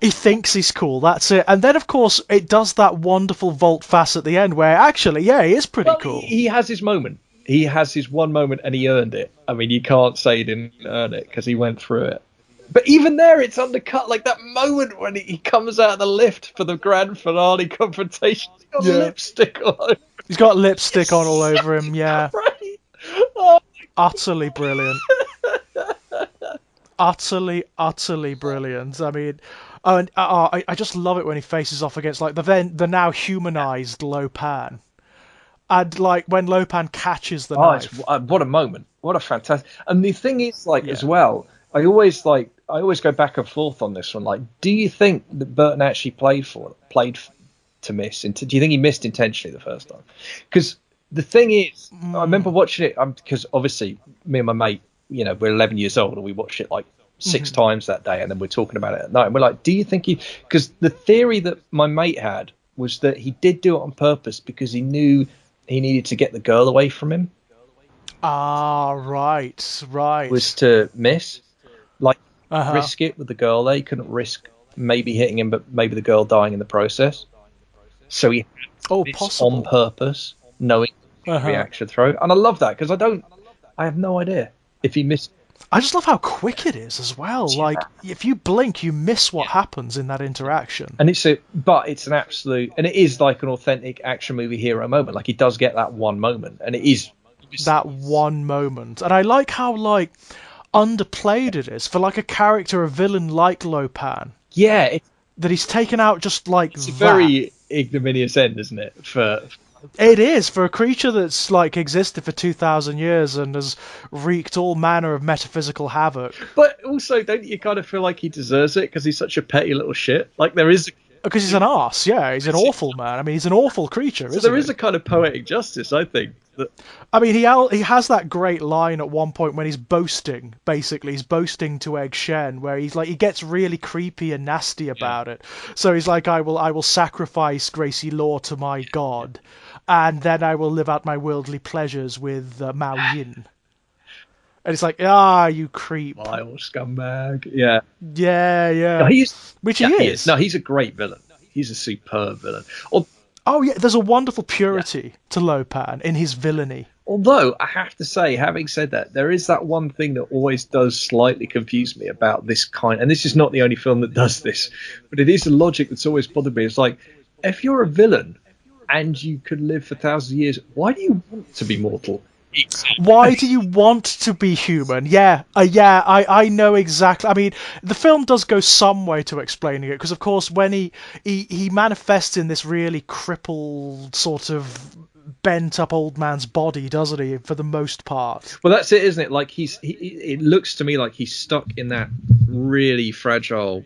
He thinks he's cool. That's it. And then, of course, it does that wonderful volte-face at the end, where actually, he is pretty cool. He has his moment. He has his one moment, and he earned it. I mean, you can't say he didn't earn it because he went through it. But even there, it's undercut. Like that moment when he comes out of the lift for the grand finale confrontation. He's got lipstick all over. He's got lipstick on all over him, yeah. Right. Oh. Utterly brilliant. Utterly brilliant. I mean, I just love it when he faces off against like the now humanized Lupin. And like when Lupin catches the knife. What a moment. What a fantastic. And the thing is, like, as well, I always go back and forth on this one. Like, do you think that Burton actually played to miss? Do you think he missed intentionally the first time? Because the thing is, I remember watching it because obviously me and my mate, we're 11 years old and we watched it like 6 times that day, and then we're talking about it at night. And we're like, do you think he? Because the theory that my mate had was that he did do it on purpose because he knew he needed to get the girl away from him. Ah, right. Was to miss. Like, risk it with the girl there. He couldn't risk maybe hitting him, but maybe the girl dying in the process. So he on purpose, knowing the reaction throw. And I love that because I have no idea if he missed. I just love how quick it is as well. Yeah. Like, if you blink, you miss what happens in that interaction. And it's an absolute, and it is like an authentic action movie hero moment. Like, he does get that one moment, and it is that one moment. And I like how like underplayed it is for like a character, a villain like Lupin. Yeah, that he's taken out just like it's a very ignominious end, isn't it? It is for a creature that's like existed for 2,000 years and has wreaked all manner of metaphysical havoc. But also, don't you kind of feel like he deserves it because he's such a petty little shit? Like there is. Because he's an arse, yeah. He's an awful man. I mean, he's an awful creature, isn't he? So there is a kind of poetic justice, I think. I mean, he has that great line at one point when he's boasting. Basically, he's boasting to Egg Shen, where he's like, he gets really creepy and nasty about it. So he's like, I will sacrifice Gracie Law to my god, and then I will live out my worldly pleasures with Mao Yin. And it's like, you creep. Vile scumbag. Yeah. Yeah. No, he is. No, he's a great villain. He's a superb villain. Oh, yeah, there's a wonderful purity to Lupin in his villainy. Although, I have to say, having said that, there is that one thing that always does slightly confuse me about this kind, and this is not the only film that does this, but it is a logic that's always bothered me. It's like, if you're a villain and you could live for thousands of years, why do you want to be mortal? Why do you want to be human? I know exactly. I mean, the film does go some way to explaining it, because of course when he manifests in this really crippled, sort of bent up old man's body, doesn't he, for the most part? Well, that's it, isn't it? Like it looks to me like he's stuck in that really fragile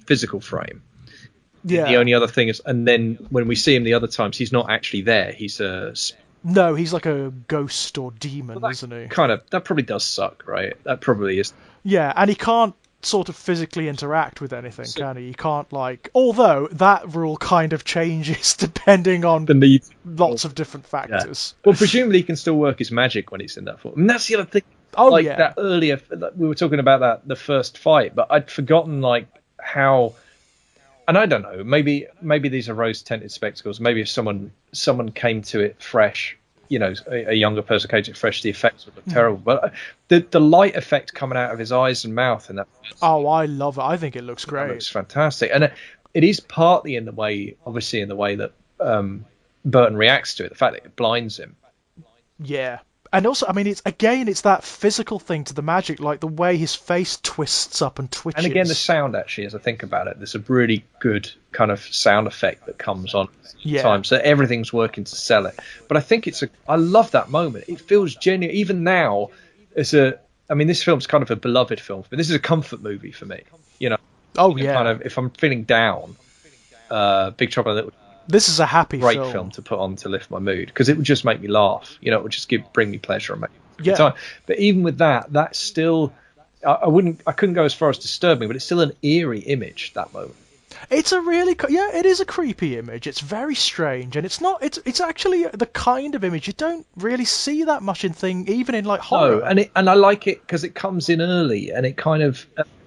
physical frame. Yeah. The only other thing is, and then when we see him the other times, he's not actually there. He's No, he's like a ghost or demon, isn't he? That probably does suck, right? That probably is. Yeah, and he can't sort of physically interact with anything, can he? He can't, like... Although, that rule kind of changes depending on the need. Lots of different factors. Yeah. Well, presumably he can still work his magic when he's in that form. And that's the other thing. That earlier... We were talking about the first fight, but I'd forgotten, like, how... And I don't know, maybe these are rose-tinted spectacles. Maybe if someone came to it fresh, a younger person came to it fresh, the effects would look terrible. But the light effect coming out of his eyes and mouth and that. Oh, I love it. I think it looks great. It looks fantastic, and it is partly in the way that Burton reacts to it, the fact that it blinds him. Yeah. And also, I mean, it's that physical thing to the magic, like the way his face twists up and twitches. And again, the sound, actually, as I think about it, there's a really good kind of sound effect that comes on time. So everything's working to sell it. But I think I love that moment. It feels genuine. Even now, this film's kind of a beloved film for me. This is a comfort movie for me. Oh, yeah. Kind of, if I'm feeling down, Big Trouble in Little This is a happy great film to put on to lift my mood, because it would just make me laugh. It would just bring me pleasure and make me good time. But even with that's still, I couldn't go as far as disturbing, but it's still an eerie image, that moment. It's a really it is a creepy image. It's very strange, and it's actually the kind of image you don't really see that much even in like horror. No, and I like it because it comes in early, and it kind of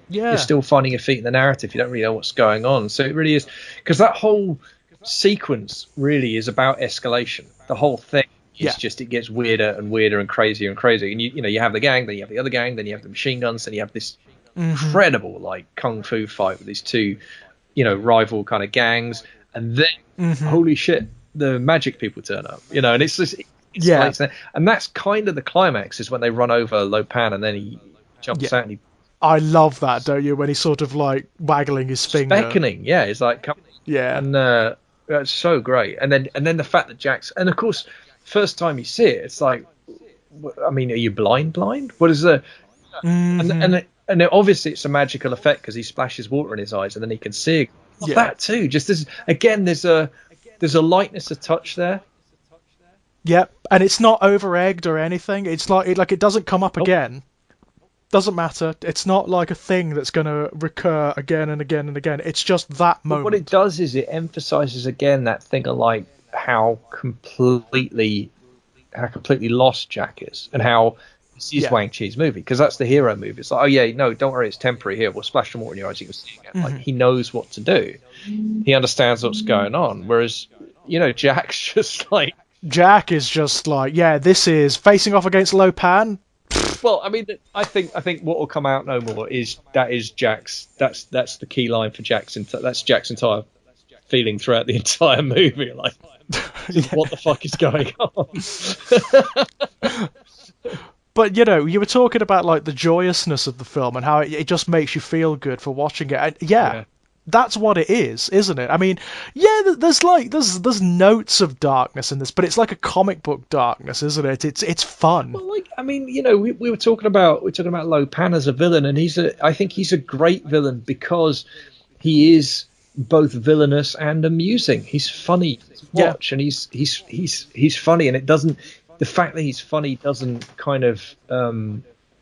you're still finding your feet in the narrative. You don't really know what's going on, so it really is, because that whole sequence really is about escalation. The whole thing is just, it gets weirder and weirder and crazier and crazier. And you have the gang, then you have the other gang, then you have the machine guns, then you have this incredible like kung fu fight with these two, rival kind of gangs, and then holy shit, the magic people turn up. And it's just and that's kind of the climax, is when they run over Lupin and then he jumps out and he. I love that, don't you? When he's sort of like waggling his finger, beckoning. Yeah, it's like and. That's so great, and then the fact that Jack's, and of course, first time you see it, it's like, I mean, are you blind? What is the? And obviously it's a magical effect because he splashes water in his eyes and then he can see. That too. Just there's a lightness of touch there. Yep, and it's not over egged or anything. It's like it doesn't come up again. Doesn't matter. It's not like a thing that's going to recur again and again and again. It's just that moment. But what it does is it emphasizes again that thing of like how completely lost Jack is, and how this is Wang Chi's movie, because that's the hero movie. It's like, oh yeah, no, don't worry, it's temporary. Here, we'll splash some water in your eyes, you can see again. Like, he knows what to do. He understands what's going on. Whereas, Jack's just like. Jack is just like, this is facing off against Lupin. Well, I mean, I think what will come out no more is Jack's. That's the key line for Jack's. That's Jack's entire feeling throughout the entire movie. Like, what the fuck is going on? But you were talking about like the joyousness of the film and how it just makes you feel good for watching it. And, that's what it is, isn't it? I mean, there's notes of darkness in this, but it's like a comic book darkness, isn't it? It's fun. Well, like, I mean, we were talking about Lupin as a villain, and I think he's a great villain because he is both villainous and amusing. He's funny to watch, and he's funny, and the fact that he's funny doesn't kind of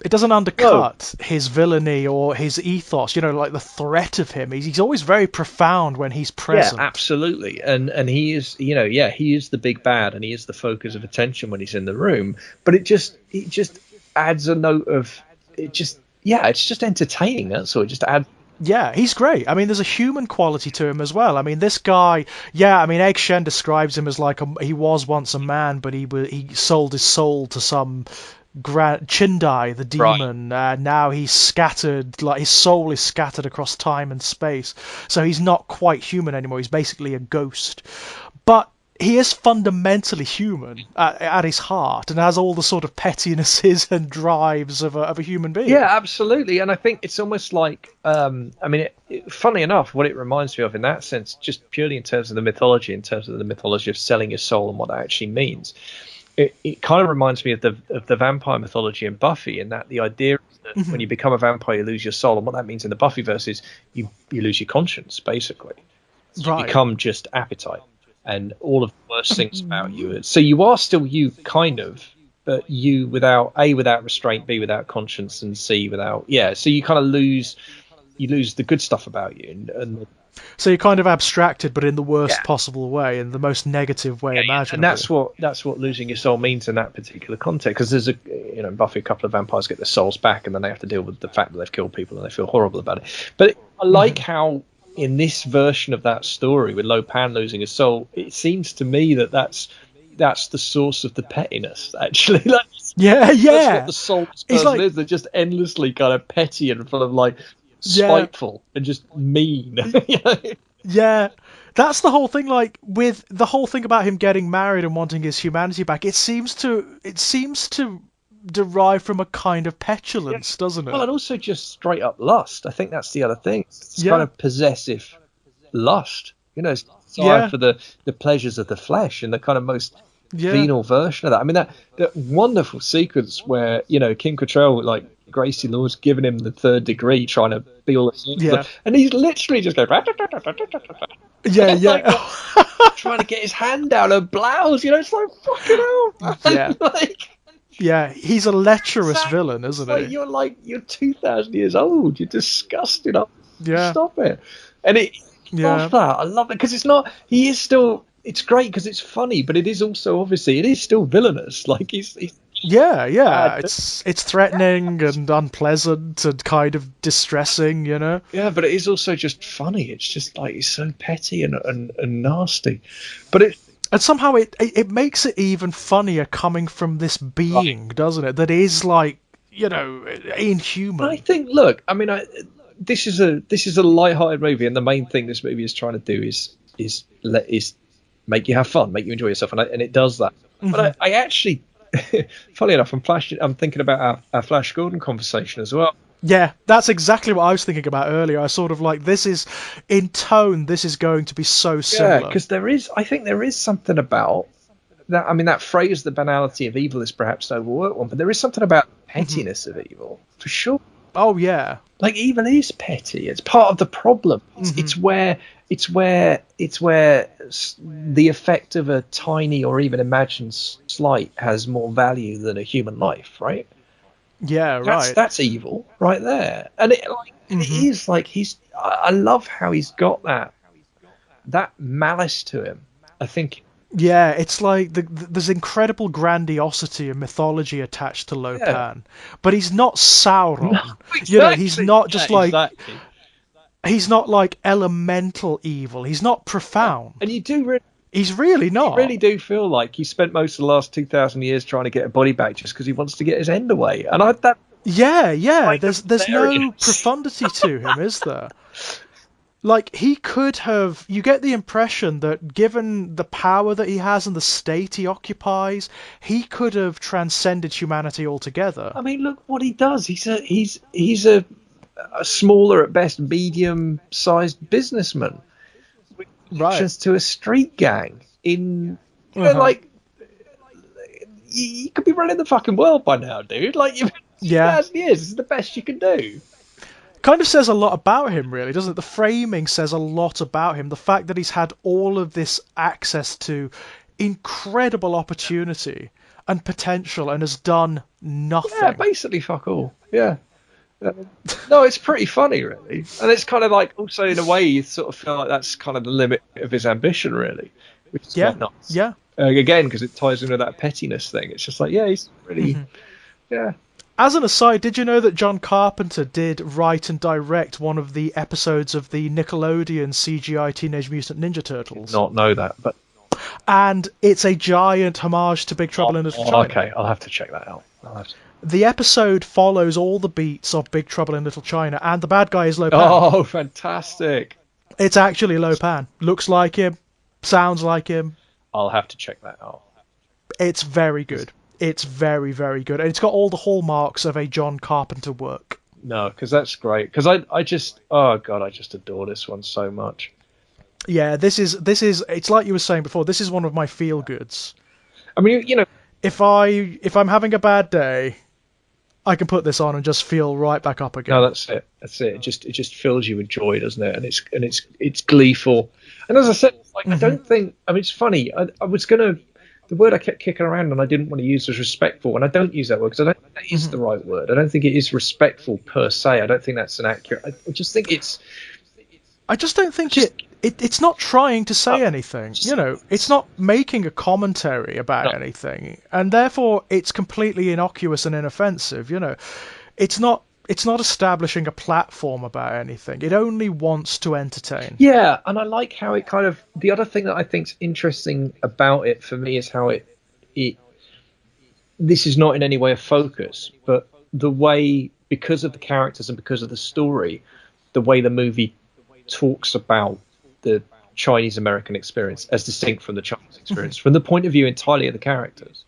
it doesn't undercut his villainy or his ethos, like the threat of him. He's always very profound when he's present. Yeah, absolutely. And he is, he is the big bad, and he is the focus of attention when he's in the room. But it just adds a note of, it's just entertaining. That's all. It just adds. Yeah, he's great. I mean, there's a human quality to him as well. I mean, this guy, Egg Shen describes him as like he was once a man, but he sold his soul to some Chindai, the demon. Now he's scattered, like his soul is scattered across time and space, so he's not quite human anymore. He's basically a ghost, but he is fundamentally human at his heart, and has all the sort of pettinesses and drives of a human being. Yeah, absolutely. And I think it's almost like, funny enough, what it reminds me of in that sense, just purely in terms of the mythology of selling your soul and what that actually means. It kind of reminds me of the vampire mythology in Buffy, in that the idea is that when you become a vampire, you lose your soul, and what that means in the Buffyverse is you lose your conscience, basically. So you become just appetite, and all of the worst things about you. So you are still you, kind of, but you without restraint, B without conscience, and C without So you kind of lose the good stuff about you, and so you're kind of abstracted, but in the worst possible way, in the most negative way imaginable. And that's what losing your soul means in that particular context. Because there's in Buffy, a couple of vampires get their souls back, and then they have to deal with the fact that they've killed people, and they feel horrible about it. But I like how in this version of that story with Lupin losing his soul, it seems to me that's that's the source of the pettiness, actually. Like, Yeah, that's yeah. what the soulless He's person like, is. They're just endlessly kind of petty and full of like yeah, spiteful and just mean. You know? yeah. That's the whole thing. Like with the whole thing about him getting married and wanting his humanity back, it seems to derive from a kind of petulance, doesn't Well, it? and also just straight up lust. I think that's the other thing. It's Yeah. kind of possessive lust. You know, it's desire Yeah. for the pleasures of the flesh and the kind of most Yeah. venal version of that. I mean, that wonderful sequence where, you know, Kim Cattrall, like Gracie Law's giving him the third degree, trying to be all this, Yeah. and he's literally just going, Yeah, like, yeah. trying to get his hand down her blouse. You know, it's like, fucking hell. Yeah. Like, Yeah, he's a lecherous exactly. villain, isn't It's like, you're 2,000 years old. You're disgusting. Yeah. Stop it. And I love that. I love it because it's not. He is still. It's great because it's funny, but it is also obviously it is still villainous. Like he's Yeah, yeah. bad. It's threatening and unpleasant and kind of distressing, you know. Yeah, but it is also just funny. It's just like he's so petty and nasty. But And somehow it makes it even funnier coming from this being, doesn't it? That is like, you know, inhuman. I think. Look, I mean, this is a light-hearted movie, and the main thing this movie is trying to do is make you have fun, make you enjoy yourself, and it does that. Mm-hmm. But I actually, funnily enough, I'm thinking about our Flash Gordon conversation as well. Yeah, that's exactly what I was thinking about earlier. I sort of like, this is, in tone, this is going to be so similar. Yeah, because I think there is something about that. I mean, that phrase, the banality of evil, is perhaps an overworked one, but there is something about pettiness of evil, for sure. Oh, yeah. Like, evil is petty. It's part of the problem. It's where the effect of a tiny or even imagined slight has more value than a human life, right? Yeah, right. That's evil right there. And it is like I love how he's got that malice to him. I think. Yeah, it's like there's incredible grandiosity and mythology attached to Lupin, but he's not Sauron. No, exactly. You know, he's not just exactly. He's not like elemental evil. He's not profound. And you do he's really not. You really do feel like he spent most of the last 2,000 years trying to get a body back just because he wants to get his end away. And yeah. There's no profundity to him, is there? Like, he could have... You get the impression that, given the power that he has and the state he occupies, he could have transcended humanity altogether. I mean, look what he does. He's a smaller, at best, medium-sized businessman. Right. Just to a street gang in... You know, like... You could be running the fucking world by now, dude. Like, you've been 2,000 years. This is the best you can do. Kind of says a lot about him, really, doesn't it? The framing says a lot about him. The fact that he's had all of this access to incredible opportunity and potential and has done nothing. Yeah, basically fuck all. Yeah. No, it's pretty funny, really. And it's kind of like, also in a way, you sort of feel like that's kind of the limit of his ambition, really. Which is quite nice. Yeah. Again, because it ties into that pettiness thing. It's just like, yeah, he's really... Yeah. As an aside, did you know that John Carpenter did write and direct one of the episodes of the Nickelodeon CGI Teenage Mutant Ninja Turtles? Did not know that, but... And it's a giant homage to Big Trouble in Little China. Okay, I'll have to check that out. The episode follows all the beats of Big Trouble in Little China, and the bad guy is Lupin. Oh, fantastic. It's actually Lupin. Looks like him, sounds like him. I'll have to check that out. It's very good. It's very, very good. And it's got all the hallmarks of a John Carpenter work. No, because that's great. Because I just adore this one so much. Yeah, this is. It's like you were saying before. This is one of my feel goods. I mean, you know, if I'm having a bad day, I can put this on and just feel right back up again. No, that's it. That's it. It just fills you with joy, doesn't it? And it's gleeful. And as I said, like I don't think. I mean, it's funny. I was gonna. The word I kept kicking around and I didn't want to use was respectful, and I don't use that word because I don't think that is the right word. I don't think it is respectful per se. I don't think that's an accurate. I just think it's. I just don't think it's not trying to say anything. You know, it's not making a commentary about anything, and therefore it's completely innocuous and inoffensive. You know, it's not it's not establishing a platform about anything. It only wants to entertain. Yeah, and I like how it kind of. The other thing that I think's interesting about it for me is how it. This is not in any way a focus, but the way, because of the characters and because of the story, the way the movie talks about the Chinese American experience as distinct from the Chinese experience, from the point of view entirely of the characters.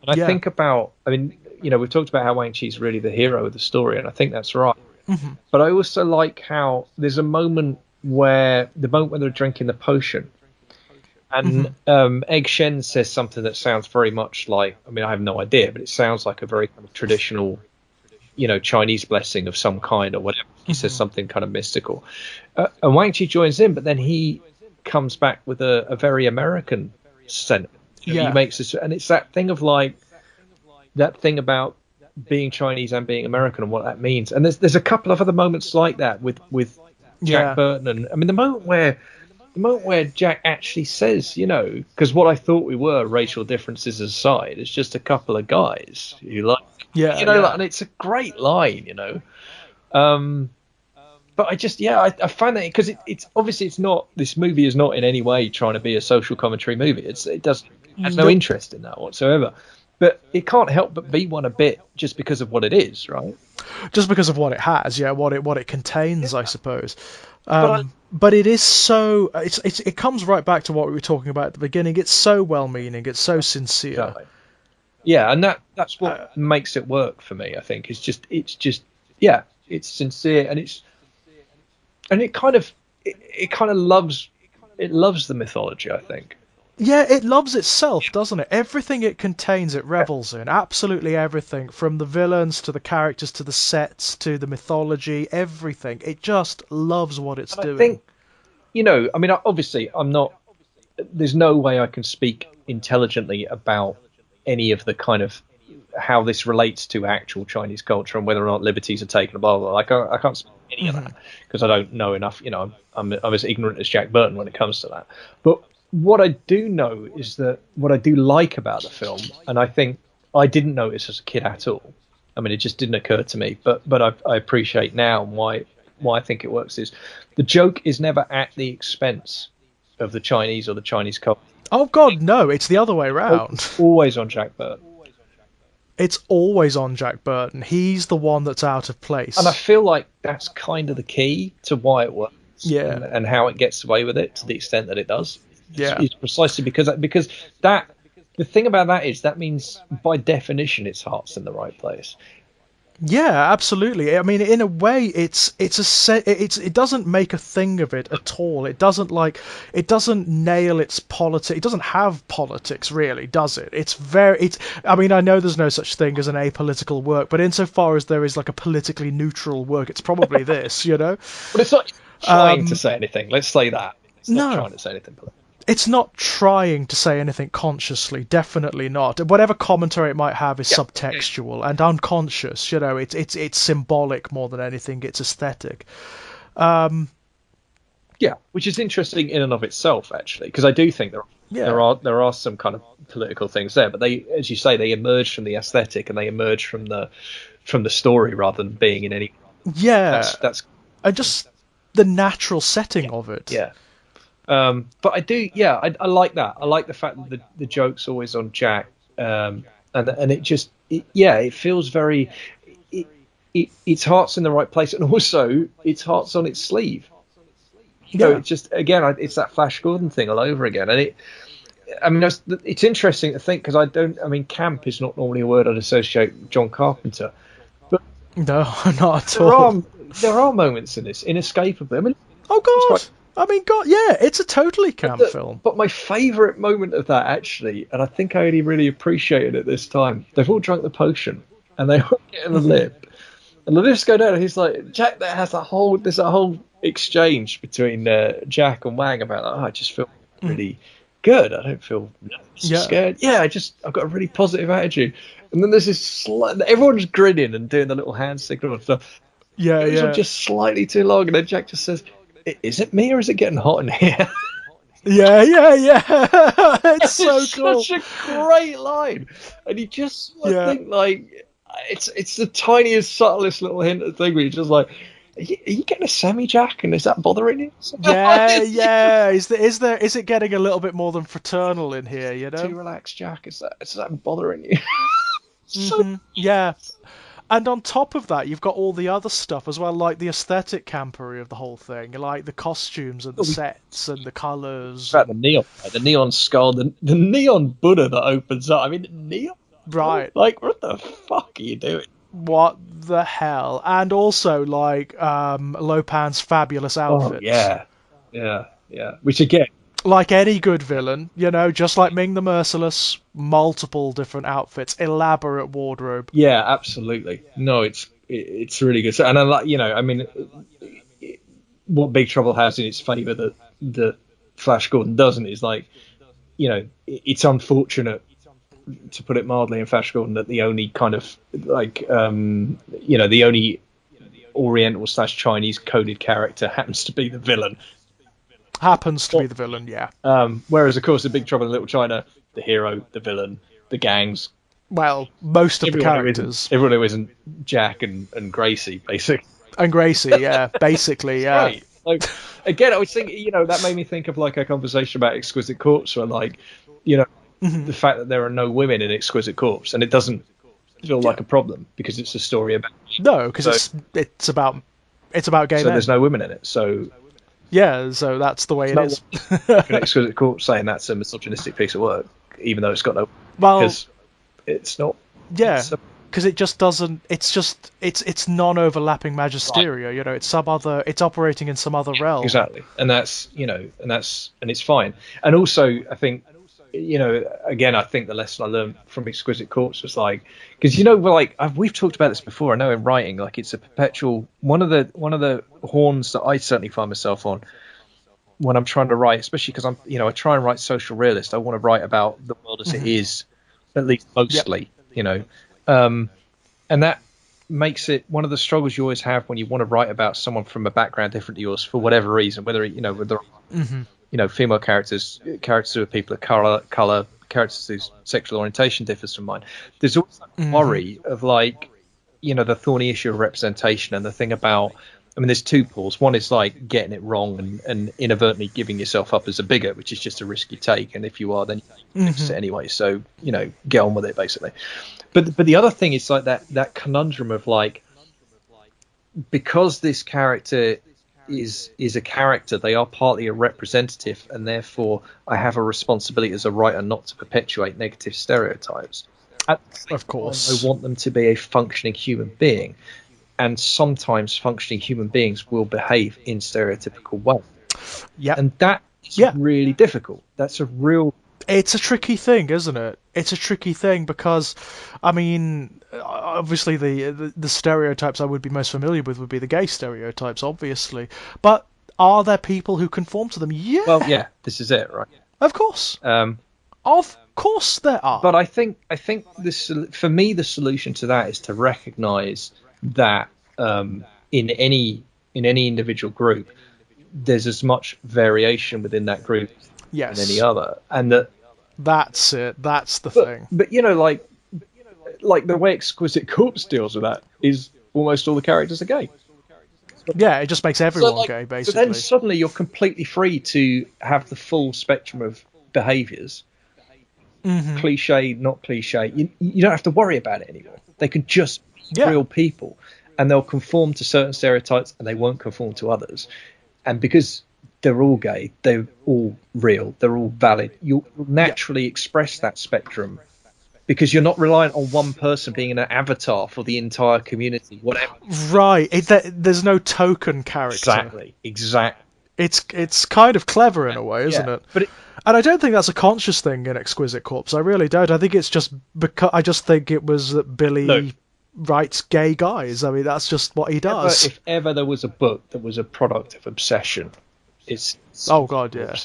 And I think about, I mean, we've talked about how Wang Chi's really the hero of the story, and I think that's right. Mm-hmm. But I also like how there's a moment where they're drinking the potion, and Egg Shen says something that sounds very much like, I mean, I have no idea, but it sounds like a very kind of traditional, Chinese blessing of some kind or whatever. He says something kind of mystical. And Wang Chi joins in, but then he comes back with a very American sentiment. He makes this, and it's that thing of like, that thing about being Chinese and being American and what that means. And there's a couple of other moments like that with Jack Burton. And I mean, the moment where Jack actually says, because what I thought we were, racial differences aside, it's just a couple of guys who like, and it's a great line, But I just, I find that because it's obviously it's not, this movie is not in any way trying to be a social commentary movie. It has no interest in that whatsoever. But it can't help but be one a bit just because of what it is, right? Just because of what it has, what it contains, I suppose. But it is so. It comes right back to what we were talking about at the beginning. It's so well-meaning. It's so sincere. Exactly. Yeah, and that's what makes it work for me. I think it's just it's sincere, and it kind of loves the mythology, I think. Yeah, it loves itself, doesn't it? Everything it contains, it revels in. Absolutely everything, from the villains to the characters to the sets to the mythology, everything. It just loves what it's doing. I think, I mean, obviously, there's no way I can speak intelligently about any of the kind of how this relates to actual Chinese culture and whether or not liberties are taken, blah, blah, blah. I can't speak any of that because I don't know enough. I'm as ignorant as Jack Burton when it comes to that. But what I do know is that what I do like about the film, and I think I didn't notice as a kid at all. I mean, it just didn't occur to me. But I appreciate now why I think it works is the joke is never at the expense of the Chinese or the Chinese culture. Oh God, no! It's the other way around. It's always on Jack Burton. It's always on Jack Burton. He's the one that's out of place. And I feel like that's kind of the key to why it works. Yeah. And how it gets away with it to the extent that it does. Yeah. It's precisely because that the thing about that is that means by definition its heart's in the right place. Yeah, absolutely. I mean, in a way, it doesn't make a thing of it at all. It doesn't nail its politics. It doesn't have politics, really, does it? I mean, I know there's no such thing as an apolitical work, but insofar as there is like a politically neutral work, it's probably this, But it's not trying to say anything. Let's say that. It's not trying to say anything political. It's not trying to say anything consciously, definitely not. Whatever commentary it might have is subtextual and unconscious. It's symbolic more than anything. It's aesthetic. Which is interesting in and of itself, actually, because I do think there are some kind of political things there, but they, as you say, they emerge from the aesthetic and they emerge from the story rather than being in any. Yeah, that's and just the natural setting of it. Yeah. But I do, I like that. I like the fact that the joke's always on Jack, and it feels very, its heart's in the right place, and also its heart's on its sleeve. It's just, again, it's that Flash Gordon thing all over again, and it's interesting to think because camp is not normally a word I'd associate with John Carpenter, but no, not at all. There are moments in this, inescapably. I mean, it's a totally camp film. But my favourite moment of that, actually, and I think I only really appreciated it this time, they've all drunk the potion, and they all get in the lip. And the lips go down, and he's like, Jack, there's a whole exchange between Jack and Wang about, I just feel really good. I don't feel scared. Yeah, I've got a really positive attitude. And then there's this everyone's grinning and doing the little hand signal and stuff. It's just slightly too long, and then Jack just says, is it me or is it getting hot in here? Yeah. It's so cool. Such a great line. And you just think, like, it's the tiniest, subtlest little hint of thing where you're just like, are you getting a semi-jack, and is that bothering you? Yeah. Is it getting a little bit more than fraternal in here? You know, too relaxed, Jack. Is that bothering you? Yeah. And on top of that, you've got all the other stuff as well, like the aesthetic campery of the whole thing, like the costumes and the sets and the colours. About the neon, the neon skull, the neon Buddha that opens up. I mean, neon. Right. Like, what the fuck are you doing? What the hell? And also, like, Lupin's fabulous outfits. Yeah. Which, again... Like any good villain, you know, just like Ming the Merciless, multiple different outfits, elaborate wardrobe. Yeah, absolutely. No, it's really good. So, and I like, what Big Trouble has in its favour that Flash Gordon doesn't is, like, it's unfortunate, to put it mildly, in Flash Gordon, that the only kind of, like, the only Oriental/Chinese coded character happens to be the villain. Happens to be the villain, yeah. Whereas, of course, in Big Trouble in Little China, the hero, the villain, the gangs. Well, most of the characters. Everyone who isn't Jack and Gracie, basically. And Gracie, yeah, basically, yeah. Right. Like, again, I was thinking, that made me think of, like, a conversation about Exquisite Corpse, where, like, the fact that there are no women in Exquisite Corpse, and it doesn't feel like a problem because it's a story about. No, because it's about gay men. So there's no women in it. So. Yeah, so that's the way it is. An Exquisite Corpse saying that's a misogynistic piece of work, even though it's got no. Well, because it's not. Yeah, because it just doesn't. It's non-overlapping magisteria. Right. It's It's operating in some other realm. Exactly, and that's and it's fine. And also, I think. Again, I think the lesson I learned from Exquisite Corpse was like, because we've talked about this before. I know in writing, like, it's a perpetual one of the horns that I certainly find myself on when I'm trying to write, especially because I try and write social realist. I want to write about the world as it is, at least mostly, and that makes it one of the struggles you always have when you want to write about someone from a background different to yours for whatever reason, whether female characters who are people of colour, characters whose sexual orientation differs from mine. There's always that worry of, like, the thorny issue of representation, and the thing about, there's two pools. One is, like, getting it wrong and inadvertently giving yourself up as a bigot, which is just a risk you take, and if you are, then you fix it anyway. So, get on with it, basically. But the other thing is, like, that conundrum of, like, because this character is a character, they are partly a representative, and therefore I have a responsibility as a writer not to perpetuate negative stereotypes. Of course, I want them to be a functioning human being, and sometimes functioning human beings will behave in stereotypical ways. Yeah, and that is really difficult. That's a real. It's a tricky thing, isn't it? It's a tricky thing because, obviously the stereotypes I would be most familiar with would be the gay stereotypes, obviously. But are there people who conform to them? Yeah. Well, yeah, this is it, right? Of course. Of course there are. But I think this, for me, the solution to that is to recognise that in any individual group, there's as much variation within that group as any other, and that's it. That's the thing. But like the way Exquisite Corpse deals with that is almost all the characters are gay. Yeah, it just makes everyone gay, basically. So then suddenly you're completely free to have the full spectrum of behaviours, cliche, not cliche. You don't have to worry about it anymore. They can just be real people, and they'll conform to certain stereotypes, and they won't conform to others. And because they're all gay, they're all real, they're all valid, you'll naturally express that spectrum because you're not reliant on one person being an avatar for the entire community, whatever. Right, there's no token character. Exactly. It's kind of clever in a way, isn't it? And I don't think that's a conscious thing in Exquisite Corpse. I really don't. I think it's just because I just think it was that Billy writes gay guys. I mean, that's just what he does. If ever there was a book that was a product of obsession, it's oh god, yeah,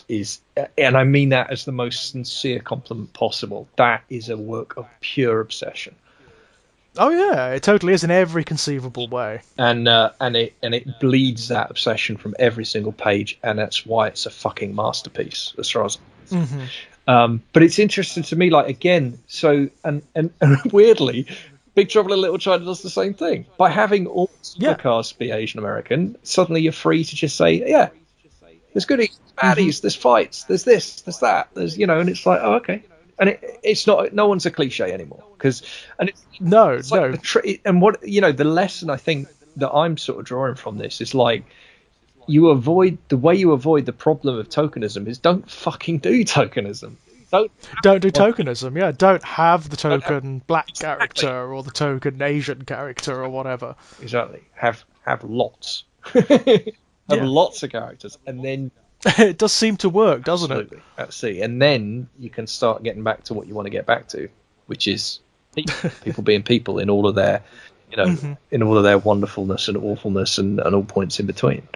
and I mean that as the most sincere compliment possible. That is a work of pure obsession. Oh yeah, it totally is in every conceivable way. And it bleeds that obsession from every single page, and that's why it's a fucking masterpiece as far as. Mm-hmm. But it's interesting to me, like, again, so and weirdly, Big Trouble in Little China does the same thing. By having all the Yeah. cast be Asian American, suddenly you're free to just say, yeah, there's goodies, baddies, there's fights, there's this, there's that, there's, and it's like, oh, okay. And it's not, no one's a cliche anymore. No. And what, the lesson I think that I'm sort of drawing from this is like, the way you avoid the problem of tokenism is don't fucking do tokenism. Don't do tokenism, yeah. Don't have the token black character or the token Asian character or whatever. Exactly. Have lots. Have lots of characters, and then it does seem to work, doesn't it? Absolutely. And then you can start getting back to what you want to get back to, which is people being people in all of their, in all of their wonderfulness and awfulness and all points in between.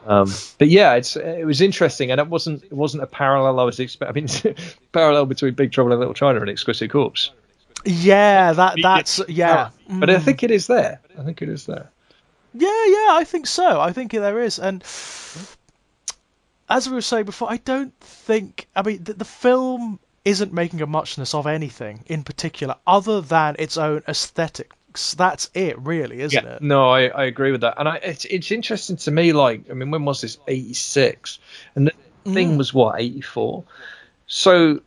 But yeah, it was interesting, and it wasn't a parallel I was expecting. I mean, parallel between Big Trouble in Little China and Exquisite Corpse. Yeah, that's yeah. But I think it is there. Yeah, I think so. I think there is, and as we were saying before, I don't think. I mean, the film isn't making a muchness of anything in particular, other than its own aesthetic. That's it, really, isn't it? No, I agree with that, and it's interesting to me. Like, I mean, when was this? 86, and the thing was what, 84. So,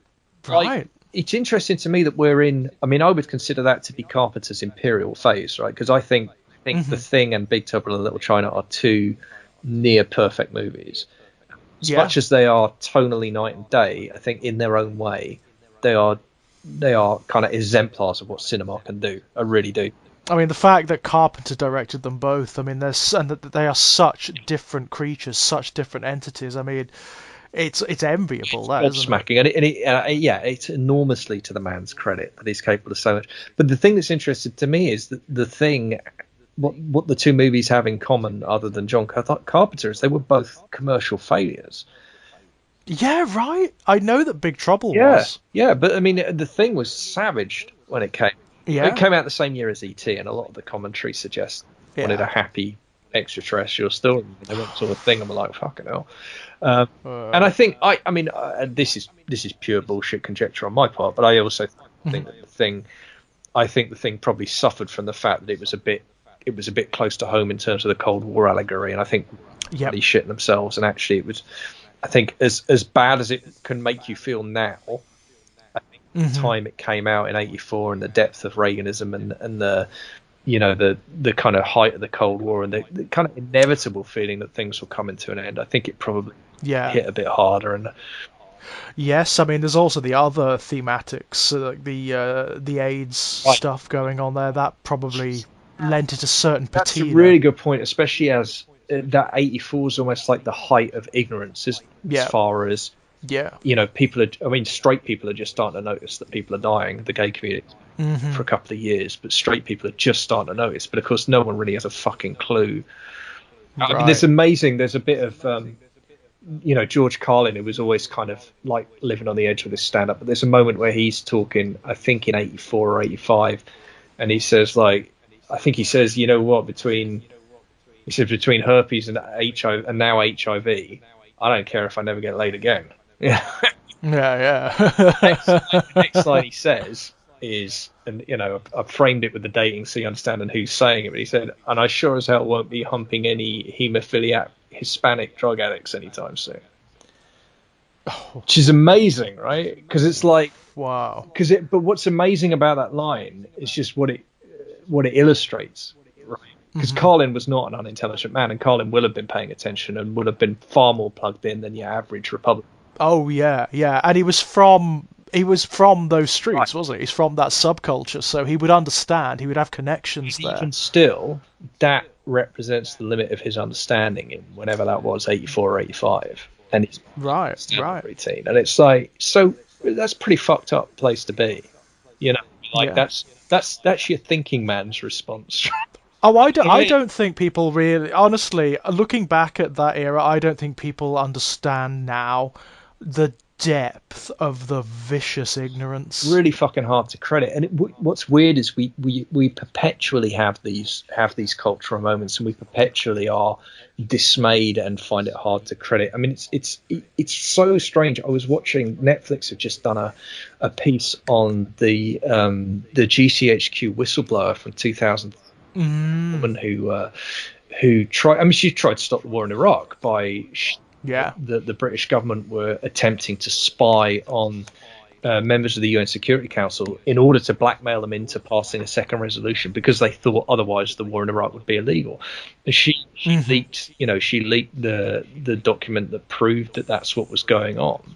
right. It's interesting to me that we're in. I mean, I would consider that to be Carpenter's imperial phase, right? Because I think The Thing and Big Trouble in Little China are two near perfect movies. As much as they are tonally night and day, I think in their own way, they are kind of exemplars of what cinema can do. I really do. I mean, the fact that Carpenter directed them both, I mean, and that they are such different creatures, such different entities. I mean, it's enviable, that, isn't smacking, it? And it's enormously to the man's credit that he's capable of so much. But the thing that's interesting to me is that The Thing, what the two movies have in common, other than John Carpenter, is they were both commercial failures. Yeah, right. I know that Big Trouble was. Yeah, but I mean, The Thing was savaged when it came. Yeah. It came out the same year as E.T., and a lot of the commentary suggests wanted a happy extraterrestrial story. They went sort of thing, and we're like, fucking hell. And I think, this is pure bullshit conjecture on my part, but I also think that The Thing probably suffered from the fact that it was a bit close to home in terms of the Cold War allegory, and I think they shitting themselves, and actually it was, I think, as bad as it can make you feel now, I think the time it came out in 84 and the depth of Reaganism and the the kind of height of the Cold War and the kind of inevitable feeling that things were coming to an end, I think it probably hit a bit harder. And yes, I mean, there's also the other thematics, like the AIDS stuff going on there, that probably lent it a certain patina. That's a really good point, especially as that 84 is almost like the height of ignorance, as far as straight people are just starting to notice that people are dying, the gay community, for a couple of years, but straight people are just starting to notice. But of course, no one really has a fucking clue. Right. I mean, there's a bit of George Carlin, who was always kind of like living on the edge with his stand-up, but there's a moment where he's talking, I think in 84 or 85, and he says, like, I think he says, you know what, between herpes and HIV, and now HIV, I don't care if I never get laid again. Yeah. The next line he says is, and I've framed it with the dating so you understand and who's saying it, but he said, and I sure as hell won't be humping any haemophiliac Hispanic drug addicts anytime soon. Which is amazing, right? Because it's like, wow. But what's amazing about that line is just what it illustrates, right? Because Carlin was not an unintelligent man, and Carlin will have been paying attention and would have been far more plugged in than your average Republican. Oh yeah, and he was from those streets, wasn't he? He's from that subculture, so he would understand. He would have connections there. Even still, that represents the limit of his understanding in whenever that was, 84 or 85, and it's right routine, and it's like, so that's a pretty fucked up place to be, that's your thinking man's response. Oh, I don't think people really, honestly, looking back at that era, I don't think people understand now the depth of the vicious ignorance. Really fucking hard to credit. And what's weird is we perpetually have these cultural moments, and we perpetually are dismayed and find it hard to credit. I mean, it's so strange. I was watching Netflix have just done a piece on the GCHQ whistleblower from 2000, woman who tried. I mean, she tried to stop the war in Iraq by. Yeah, the British government were attempting to spy on members of the UN Security Council in order to blackmail them into passing a second resolution, because they thought otherwise the war in Iraq would be illegal. She leaked, she leaked the document that proved that that's what was going on.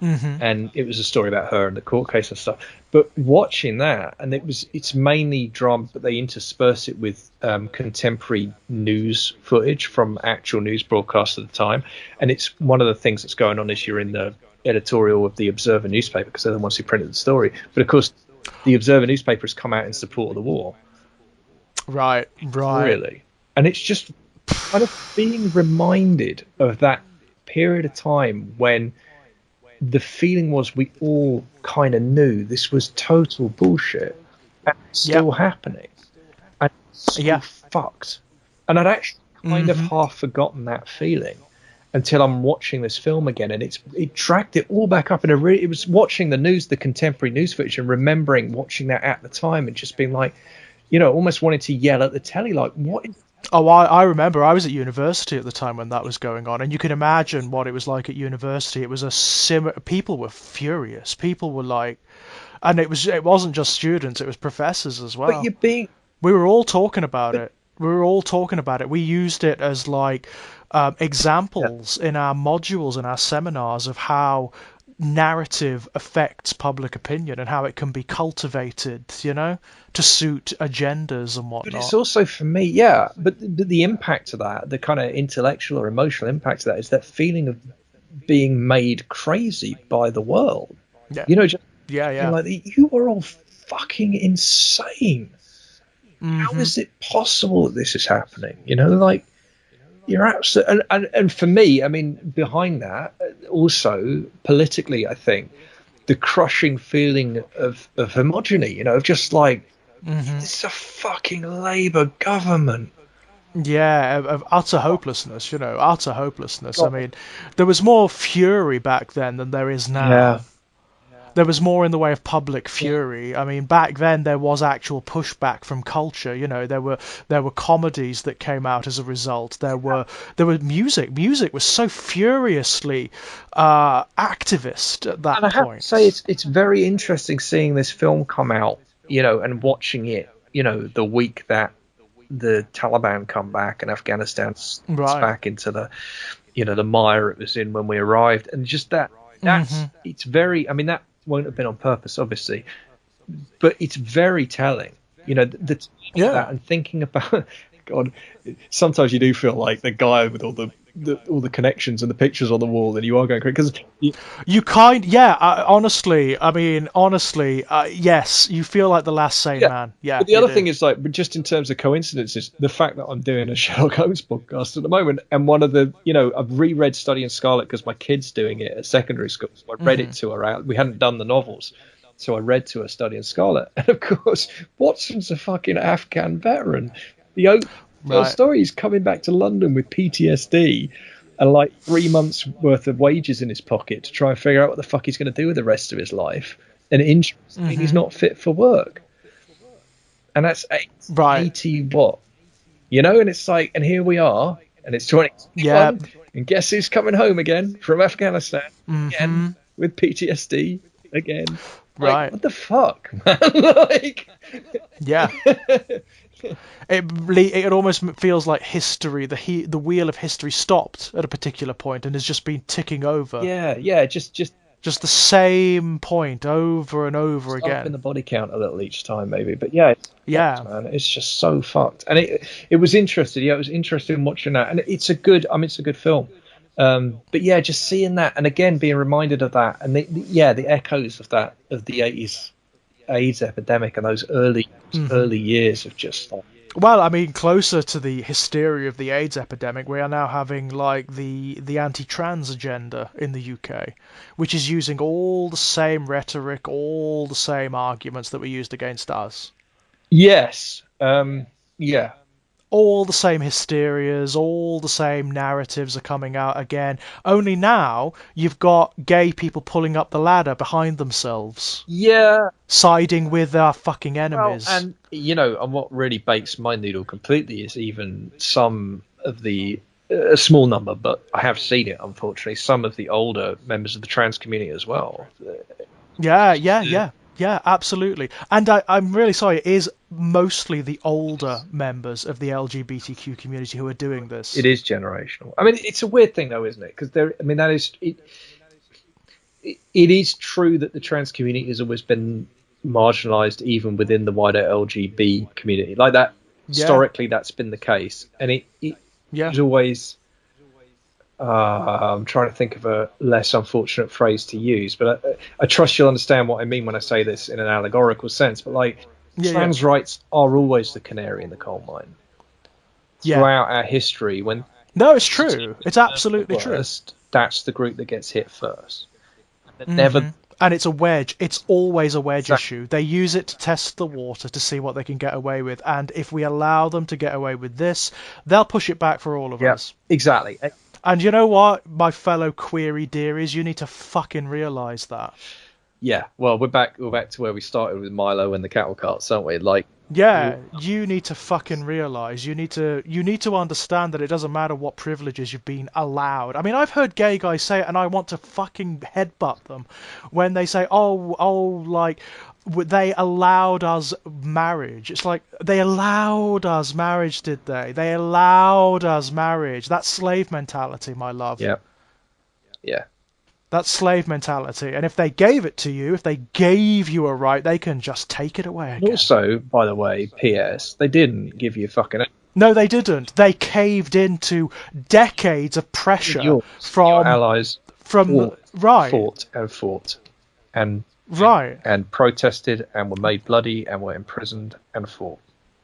And it was a story about her and the court case and stuff. But watching that, and it's mainly drama, but they intersperse it with contemporary news footage from actual news broadcasts at the time. And it's one of the things that's going on is you're in the editorial of the Observer newspaper, because they're the ones who printed the story. But of course, the Observer newspaper has come out in support of the war. Right. Really. And it's just kind of being reminded of that period of time when the feeling was we all kind of knew this was total bullshit, and it's still happening, and it's so fucked. And I'd actually kind of half forgotten that feeling until I'm watching this film again, and it dragged it all back up. And it was watching the contemporary news footage, and remembering watching that at the time and just being like, almost wanting to yell at the telly, like, what is... Oh, I remember I was at university at the time when that was going on, and you can imagine what it was like at university. It was people were furious. People were like, and it wasn't just students, it was professors as well. But we were all talking about it. We used it as like examples in our modules and our seminars of how narrative affects public opinion and how it can be cultivated, to suit agendas and whatnot. But it's also, for me, but the impact of that, the kind of intellectual or emotional impact of that, is that feeling of being made crazy by the world. Yeah. Like, you are all fucking insane. How is it possible that this is happening? Like, you're absolutely, and for me, I mean, behind that, also politically, I think the crushing feeling of homogeny, of just like, it's a fucking Labour government. Yeah, of utter hopelessness, utter hopelessness. I mean, there was more fury back then than there is now. Yeah. There was more in the way of public fury. I mean, back then there was actual pushback from culture. There were comedies that came out as a result. There were music. Music was so furiously activist at that point. I have to say, it's very interesting seeing this film come out, and watching it, the week that the Taliban come back and Afghanistan's back into the, the mire it was in when we arrived, and just that's it's very. I mean, that won't have been on purpose, obviously, but it's very telling. That and thinking about, God, sometimes you do feel like the guy with all the connections and the pictures on the wall, and you are going crazy because honestly, yes, you feel like the last sane man. Yeah. But the other thing is, like, just in terms of coincidences, the fact that I'm doing a Sherlock Holmes podcast at the moment, and one of the, I've reread Study in Scarlet because my kid's doing it at secondary school, so I read it to her. We hadn't done the novels, so I read to her Study in Scarlet, and of course, Watson's a fucking Afghan veteran. The story is coming back to London with PTSD and like 3 months worth of wages in his pocket to try and figure out what the fuck he's going to do with the rest of his life. And interestingly, he's not fit for work. And that's 80 what? And it's like, and here we are, and it's 2021, and guess who's coming home again from Afghanistan again with PTSD again. Like, what the fuck, man? Like, yeah. It almost feels like history, the wheel of history stopped at a particular point and has just been ticking over. Yeah, just the same point over and over again. Up in the body count a little each time, maybe. But fucked, man, it's just so fucked. And it was interesting. Yeah, it was interesting watching that, and it's a good film. But yeah, just seeing that, and again being reminded of that, and the echoes of that, of the 80s AIDS epidemic and those early years of just like, Well, I mean, closer to the hysteria of the AIDS epidemic, we are now having like the anti-trans agenda in the UK, which is using all the same rhetoric, all the same arguments that were used against us. Yes. Yeah. All the same hysterias, all the same narratives are coming out again. Only now you've got gay people pulling up the ladder behind themselves, Yeah. siding with our fucking Well, enemies. and and what really bakes my noodle completely is even some of the a small number, but I have seen it unfortunately. Some of the older members of the trans community as well. Yeah, absolutely. And I'm really sorry, it is mostly the older members of the LGBTQ community who are doing this. It is generational. I mean, it's a weird thing though, isn't it? Because that is it. It is true that the trans community has always been marginalized, even within the wider LGB community. Like that, historically, that's been the case, and it is always. I'm trying to think of a less unfortunate phrase to use, but I trust you'll understand what I mean when I say this in an allegorical sense. But like, trans rights are always the canary in the coal mine. Throughout our history, it's true. It's absolutely true. That's the group that gets hit first. Never. And it's a wedge. It's always a wedge issue. They use it to test the water to see what they can get away with. And if we allow them to get away with this, they'll push it back for all of us. Exactly. And you know what, my fellow query dearies, you need to fucking realise that. Yeah, well, we're back to where we started with Milo and the cattle carts, aren't we? Like, you need to fucking realise. You need to understand that it doesn't matter what privileges you've been allowed. I mean, I've heard gay guys say it, and I want to fucking headbutt them when they say, like, they allowed us marriage. It's like, they allowed us marriage, did they? They allowed us marriage. That's slave mentality, my love. Yeah. That's slave mentality. And if they gave it to you, if they gave you a right, they can just take it away again. Also, by the way, P.S., they didn't give you fucking... No, they didn't. They caved into decades of pressure from... Your allies fought and protested and were made bloody and were imprisoned and fought.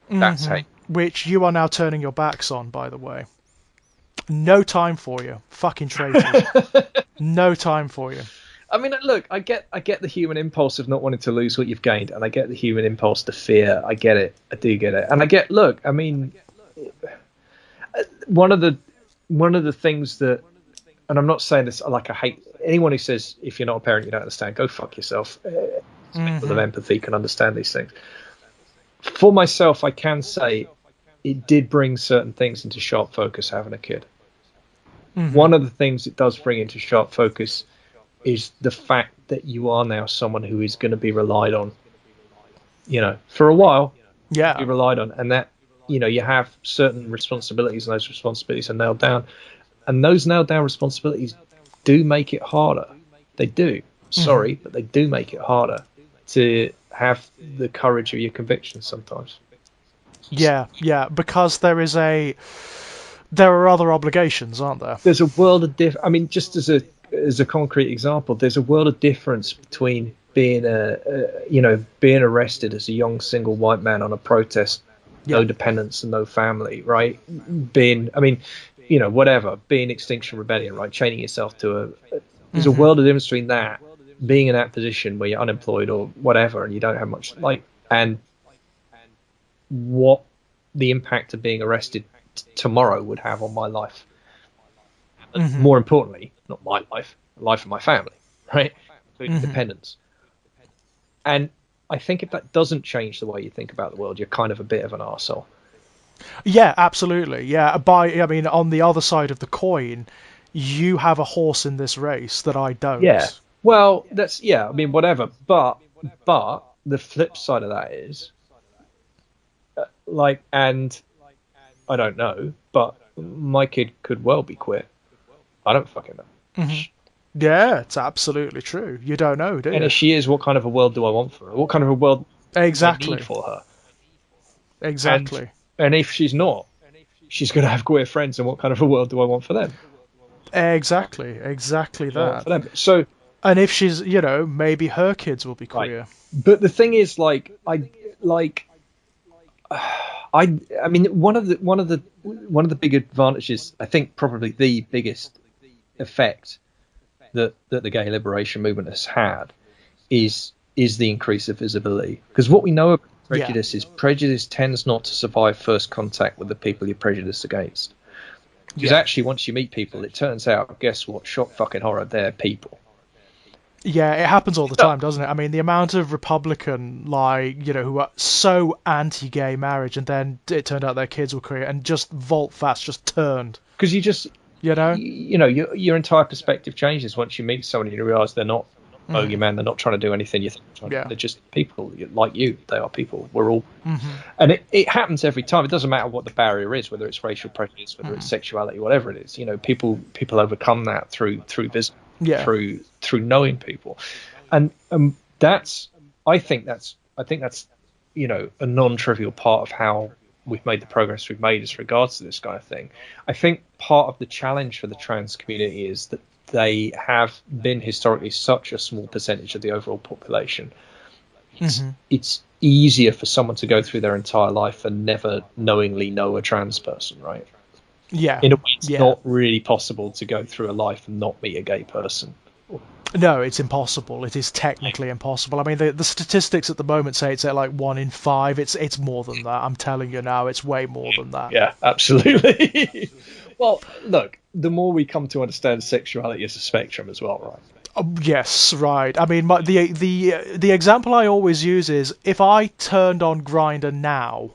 That's hate. Which you are now turning your backs on, by the way. No time for you. Fucking traitors. No time for you. I mean, look, I get the human impulse of not wanting to lose what you've gained, and I get the human impulse to fear. I get it. I do get it. And I mean, one of the things that, and I'm not saying this like I hate anyone who says if you're not a parent you don't understand, go fuck yourself. People of empathy can understand these things. For myself, I can say it did bring certain things into sharp focus having a kid. One of the things it does bring into sharp focus is the fact that you are now someone who is going to be relied on, for a while. Yeah. Be relied on, and that, you have certain responsibilities, and those responsibilities are nailed down. And those nailed down responsibilities do make it harder. They do. Sorry, but they do make it harder to have the courage of your convictions sometimes. Yeah, because there are other obligations, aren't there? There's a world of I mean, just as a concrete example, there's a world of difference between being being arrested as a young single white man on a protest, no dependents and no family, right? Being Extinction Rebellion, right? Chaining yourself to there's a world of difference between that, being in that position where you're unemployed or whatever, and you don't have much and what the impact of being arrested tomorrow would have on my life. More importantly, not my life, the life of my family, right? Independence. And I think if that doesn't change the way you think about the world, you're kind of a bit of an arsehole. Yeah, absolutely. Yeah, on the other side of the coin, you have a horse in this race that I don't. Yeah. Well, whatever. But the flip side of that is, and I don't know, but my kid could well be queer. I don't fucking know. Yeah, it's absolutely true. You don't know, do you? And if she is, what kind of a world do I want for her? What kind of a world do I need for her? Exactly. And if she's not, she's going to have queer friends, and what kind of a world do I want for them? Exactly that. For them. So, and if she's, maybe her kids will be queer. But the thing is, I mean, one of the big advantages, I think, probably the biggest effect that the gay liberation movement has had is the increase of visibility. Because what we know about prejudice is prejudice tends not to survive first contact with the people you're prejudiced against. Because actually, once you meet people, it turns out, guess what? Shock fucking horror, they're people. Yeah, it happens all the time, doesn't it? I mean, the amount of Republican, who are so anti-gay marriage, and then it turned out their kids were queer, and just volte-face just turned. Because your entire perspective changes once you meet someone and you realise they're not bogeyman, they're not trying to do anything you think. They're just people like you. They are people. We're all... And it happens every time. It doesn't matter what the barrier is, whether it's racial prejudice, whether it's sexuality, whatever it is. People overcome that through business. Through knowing people, and I think that's a non-trivial part of how we've made the progress we've made as regards to this kind of thing. I think part of the challenge for the trans community is that they have been historically such a small percentage of the overall population. It's easier for someone to go through their entire life and never knowingly know a trans person, right? Yeah. In a way, it's not really possible to go through a life and not meet a gay person. No, it's impossible. It is technically impossible. I mean, the statistics at the moment say it's at like 1 in 5. It's more than that. I'm telling you now, it's way more than that. Yeah, absolutely. Well, look, the more we come to understand sexuality as a spectrum as well, right? Yes, right. I mean, the example I always use is if I turned on Grindr now.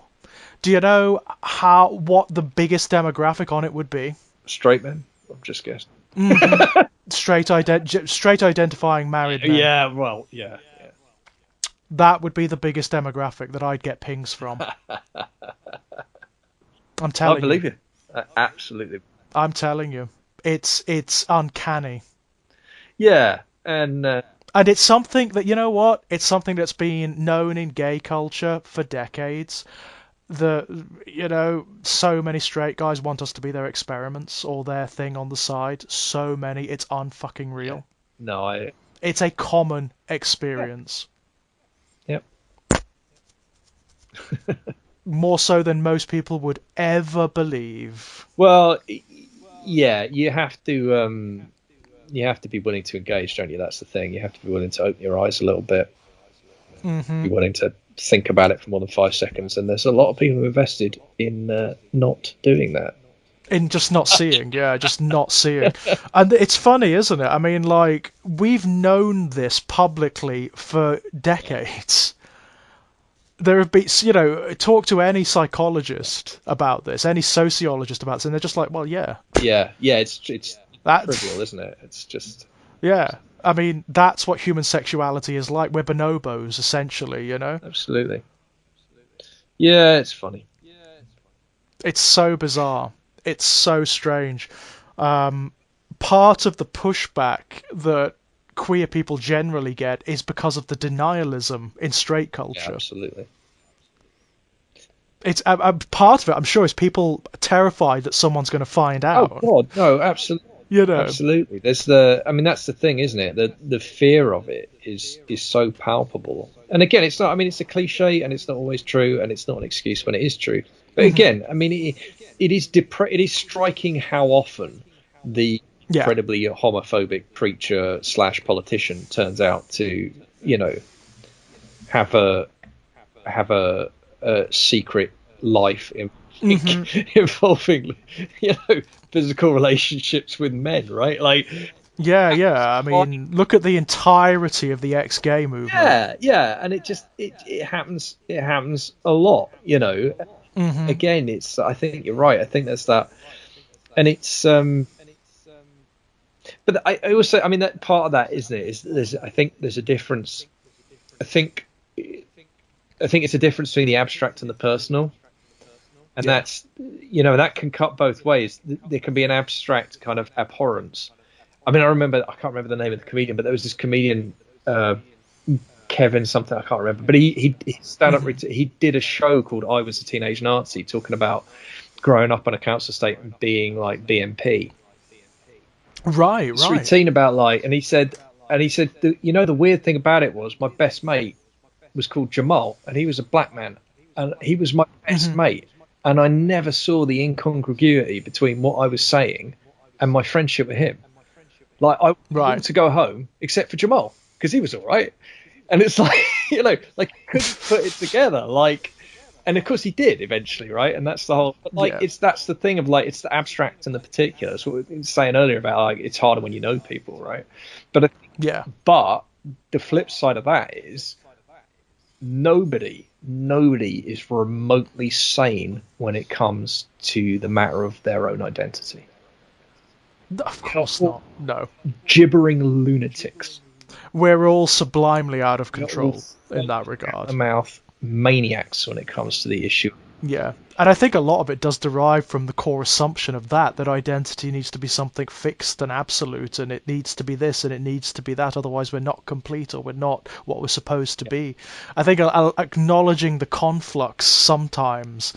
Do you know what the biggest demographic on it would be? Straight men. I'm just guessing. Straight identifying married men. Yeah, well, yeah. That would be the biggest demographic that I'd get pings from. I'm telling you. I believe you. Absolutely. I'm telling you. It's uncanny. Yeah, and it's something that, you know what? It's something that's been known in gay culture for decades. So many straight guys want us to be their experiments or their thing on the side. So many, it's unfucking real. No, it's a common experience. Yep. More so than most people would ever believe. Well, yeah, you have to be willing to engage, don't you? That's the thing. You have to be willing to open your eyes a little bit. Be willing to think about it for more than 5 seconds, and there's a lot of people invested in not doing that. In just not seeing, just not seeing. And it's funny, isn't it? I mean, we've known this publicly for decades. There have been, talk to any psychologist about this, any sociologist about this, and they're just like, well, yeah. Yeah, it's trivial, isn't it? It's just... Yeah. I mean, that's what human sexuality is like. We're bonobos, essentially, Absolutely. Yeah, it's funny. It's so bizarre. It's so strange. Part of the pushback that queer people generally get is because of the denialism in straight culture. Yeah, absolutely. It's part of it, I'm sure, is people terrified that someone's going to find out. Oh, God, no, absolutely. Absolutely. That's the thing, isn't it? The fear of it is so palpable. And again, it's not. I mean, it's a cliche, and it's not always true, and it's not an excuse when it is true. But again, I mean, it is striking how often the incredibly homophobic preacher / politician turns out to, have a secret life involving, physical relationships with men, right? I mean, look at the entirety of the ex-gay movement. Yeah, and it happens a lot, Again, I think you're right. I think there's that, and it's but I also, I mean, that part of that, isn't it? I think there's a difference. I think it's a difference between the abstract and the personal. And that's, that can cut both ways. There can be an abstract kind of abhorrence. I mean, I can't remember the name of the comedian, but there was this comedian, Kevin something, I can't remember. But he did a show called I Was a Teenage Nazi, talking about growing up on a council estate and being like BNP. Right. It's routine about and he said, the weird thing about it was my best mate was called Jamal, and he was a black man. and he was my best mate, and I never saw the incongruity between what I was saying and my friendship with him. Like, I wanted to go home, except for Jamal, because he was all right. And it's like, like, couldn't put it together. Like, and of course he did eventually, right? And that's the whole, that's the thing of, like, it's the abstract and the particular. That's what we were saying earlier about, like, it's harder when you know people, right? But but the flip side of that is nobody is remotely sane when it comes to the matter of their own identity. Of course not. No. Gibbering lunatics. We're all sublimely out of control in that regard. Mouth maniacs when it comes to the issue. Yeah. And I think a lot of it does derive from the core assumption of that identity needs to be something fixed and absolute, and it needs to be this and it needs to be that, otherwise we're not complete or we're not what we're supposed to be. I think acknowledging the conflux sometimes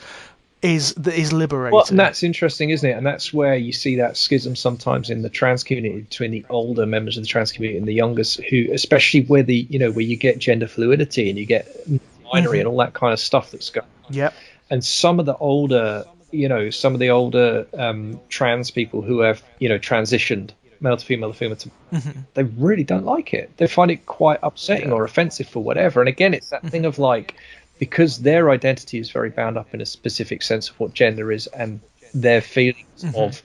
is liberating. Well, and that's interesting, isn't it? And that's where you see that schism sometimes in the trans community between the older members of the trans community and the youngest, who, especially where where you get gender fluidity and you get binary and all that kind of stuff that's going on. Yep. And some of the older, trans people who have, transitioned male to female to they really don't like it. They find it quite upsetting or offensive for whatever. And again, it's that thing of, like, because their identity is very bound up in a specific sense of what gender is and their feelings of,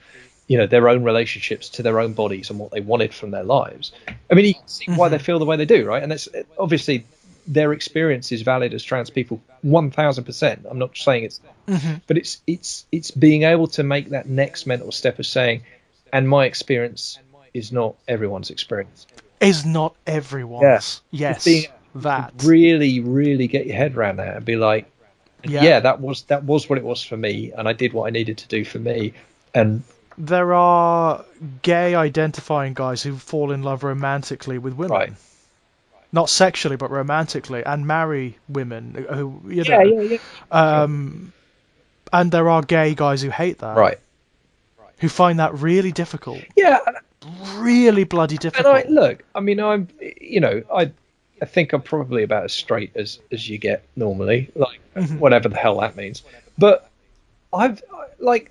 their own relationships to their own bodies and what they wanted from their lives. I mean, you can see why they feel the way they do, right? And that's obviously their experience is valid as trans people 1000%. I'm not saying it's but it's being able to make that next mental step of saying, and my experience is not everyone's experience. Is not everyone's. Yes. That really, really get your head around that and be like, that was what it was for me, and I did what I needed to do for me. And there are gay identifying guys who fall in love romantically with women, right? Not sexually, but romantically, and marry women who and there are gay guys who hate that, right? Who find that really difficult. Yeah, really bloody difficult. And I think I'm probably about as straight as you get normally, like whatever the hell that means. But I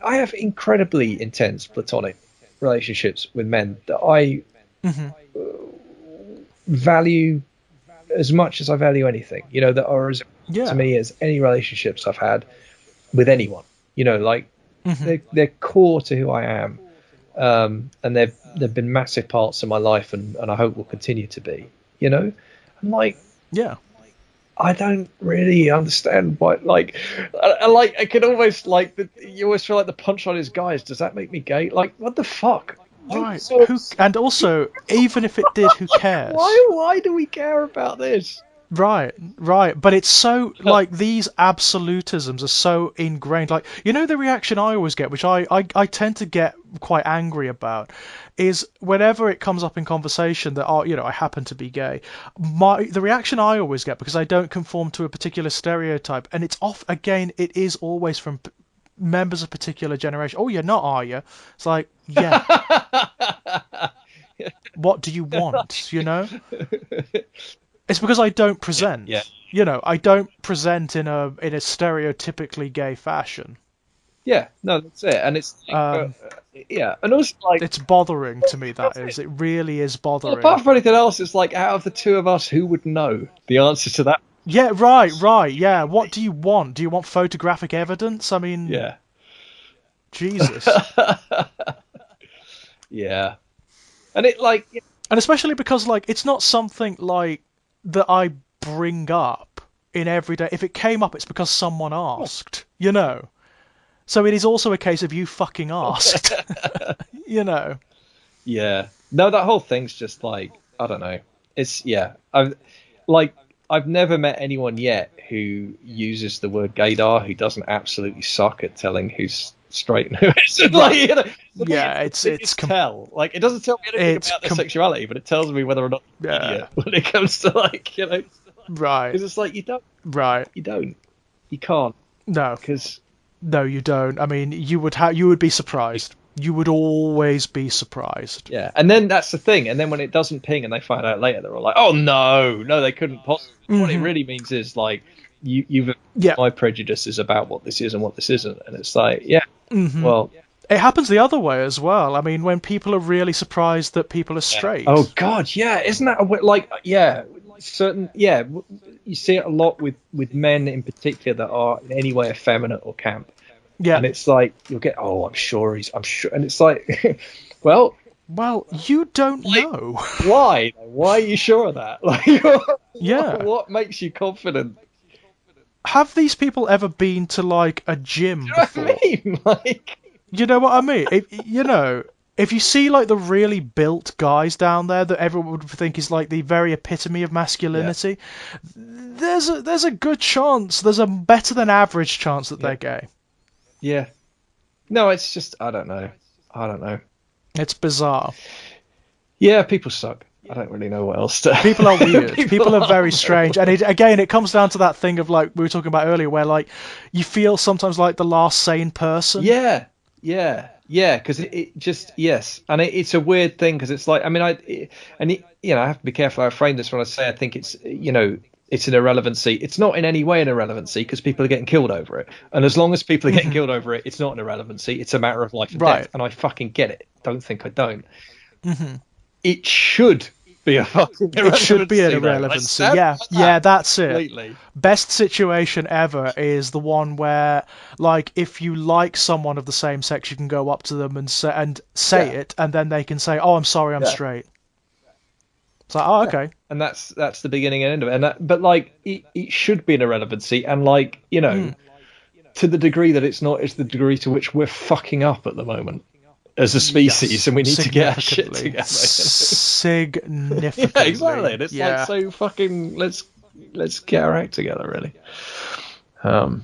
have incredibly intense platonic relationships with men that I value as much as I value anything. That are as to me as any relationships I've had with anyone. They're core to who I am, and they've been massive parts of my life, and I hope will continue to be. I don't really understand why. I can almost you always feel like the punchline is, guys, does that make me gay? Like, what the fuck? Right. And also, even if it did, who cares? Why do we care about this? Right. But it's so, these absolutisms are so ingrained. Like, the reaction I always get, which I tend to get quite angry about, is whenever it comes up in conversation that, I happen to be gay, the reaction I always get, because I don't conform to a particular stereotype, and it is always from members of a particular generation. Oh, you're not, are you? It's like, yeah. What do you want, It's because I don't present. I don't present in a stereotypically gay fashion. Yeah, no, that's it. And it's and also it's bothering to me. That is, it really is bothering. Well, apart from anything else, it's like, out of the two of us, who would know the answer to that? Yeah, right. Yeah, what do you want? Do you want photographic evidence? I mean, yeah, Jesus. Yeah, and and especially because it's not something that I bring up in everyday. If it came up, it's because someone asked, So it is also a case of you fucking asked, Yeah. No, that whole thing's just I don't know. It's I've never met anyone yet who uses the word gaydar who doesn't absolutely suck at telling who's straight and who isn't. It's tell. It doesn't tell me anything about their sexuality, but it tells me whether or not they're an idiot when it comes to right. Because it's you don't. Right. You don't. You can't. No. Because. No, you don't. I mean, you would be surprised. You would always be surprised. Yeah, and then that's the thing. And then when it doesn't ping and they find out later, they're all like, "Oh no, they couldn't possibly." What it really means is you've my prejudices about what this is and what this isn't, and it's like, well, it happens the other way as well. I mean, when people are really surprised that people are straight. Oh God, yeah, isn't that you see it a lot with men in particular that are in any way effeminate or camp. Yeah, and it's like you'll get, I'm sure, and it's like, well, you don't know. Why are you sure of that? Like, what makes you confident? Have these people ever been to like a gym before? What I mean? Like, you know what I mean? If you see like the really built guys down there that everyone would think is like the very epitome of masculinity, there's a good chance, there's a better than average chance that they're gay. Yeah. No, it's just I don't know. It's bizarre. Yeah, people suck. I don't really know what else to... People are weird. People are very strange. And it comes down to that thing of like we were talking about earlier where like you feel sometimes like the last sane person. Yeah, because it just, yes. And it's a weird thing because it's like, I mean, I have to be careful how I frame this when I say I think it's, it's an irrelevancy. It's not in any way an irrelevancy because people are getting killed over it. And as long as people are getting killed over it, it's not an irrelevancy. It's a matter of life and death. And I fucking get it. Don't think I don't. It should be a fucking irrelevancy. It should be an irrelevancy. Yeah, that's it. Completely. Best situation ever is the one where, like, if you like someone of the same sex, you can go up to them and say it, and then they can say, "Oh, I'm sorry, I'm straight." It's like, oh, okay. And that's the beginning and end of it. But like, it should be an irrelevancy, and like, to the degree that it's not, it's the degree to which we're fucking up at the moment as a species, and we need to get our shit together. Significantly. Yeah, exactly. And it's like, so fucking let's get our act together, really. I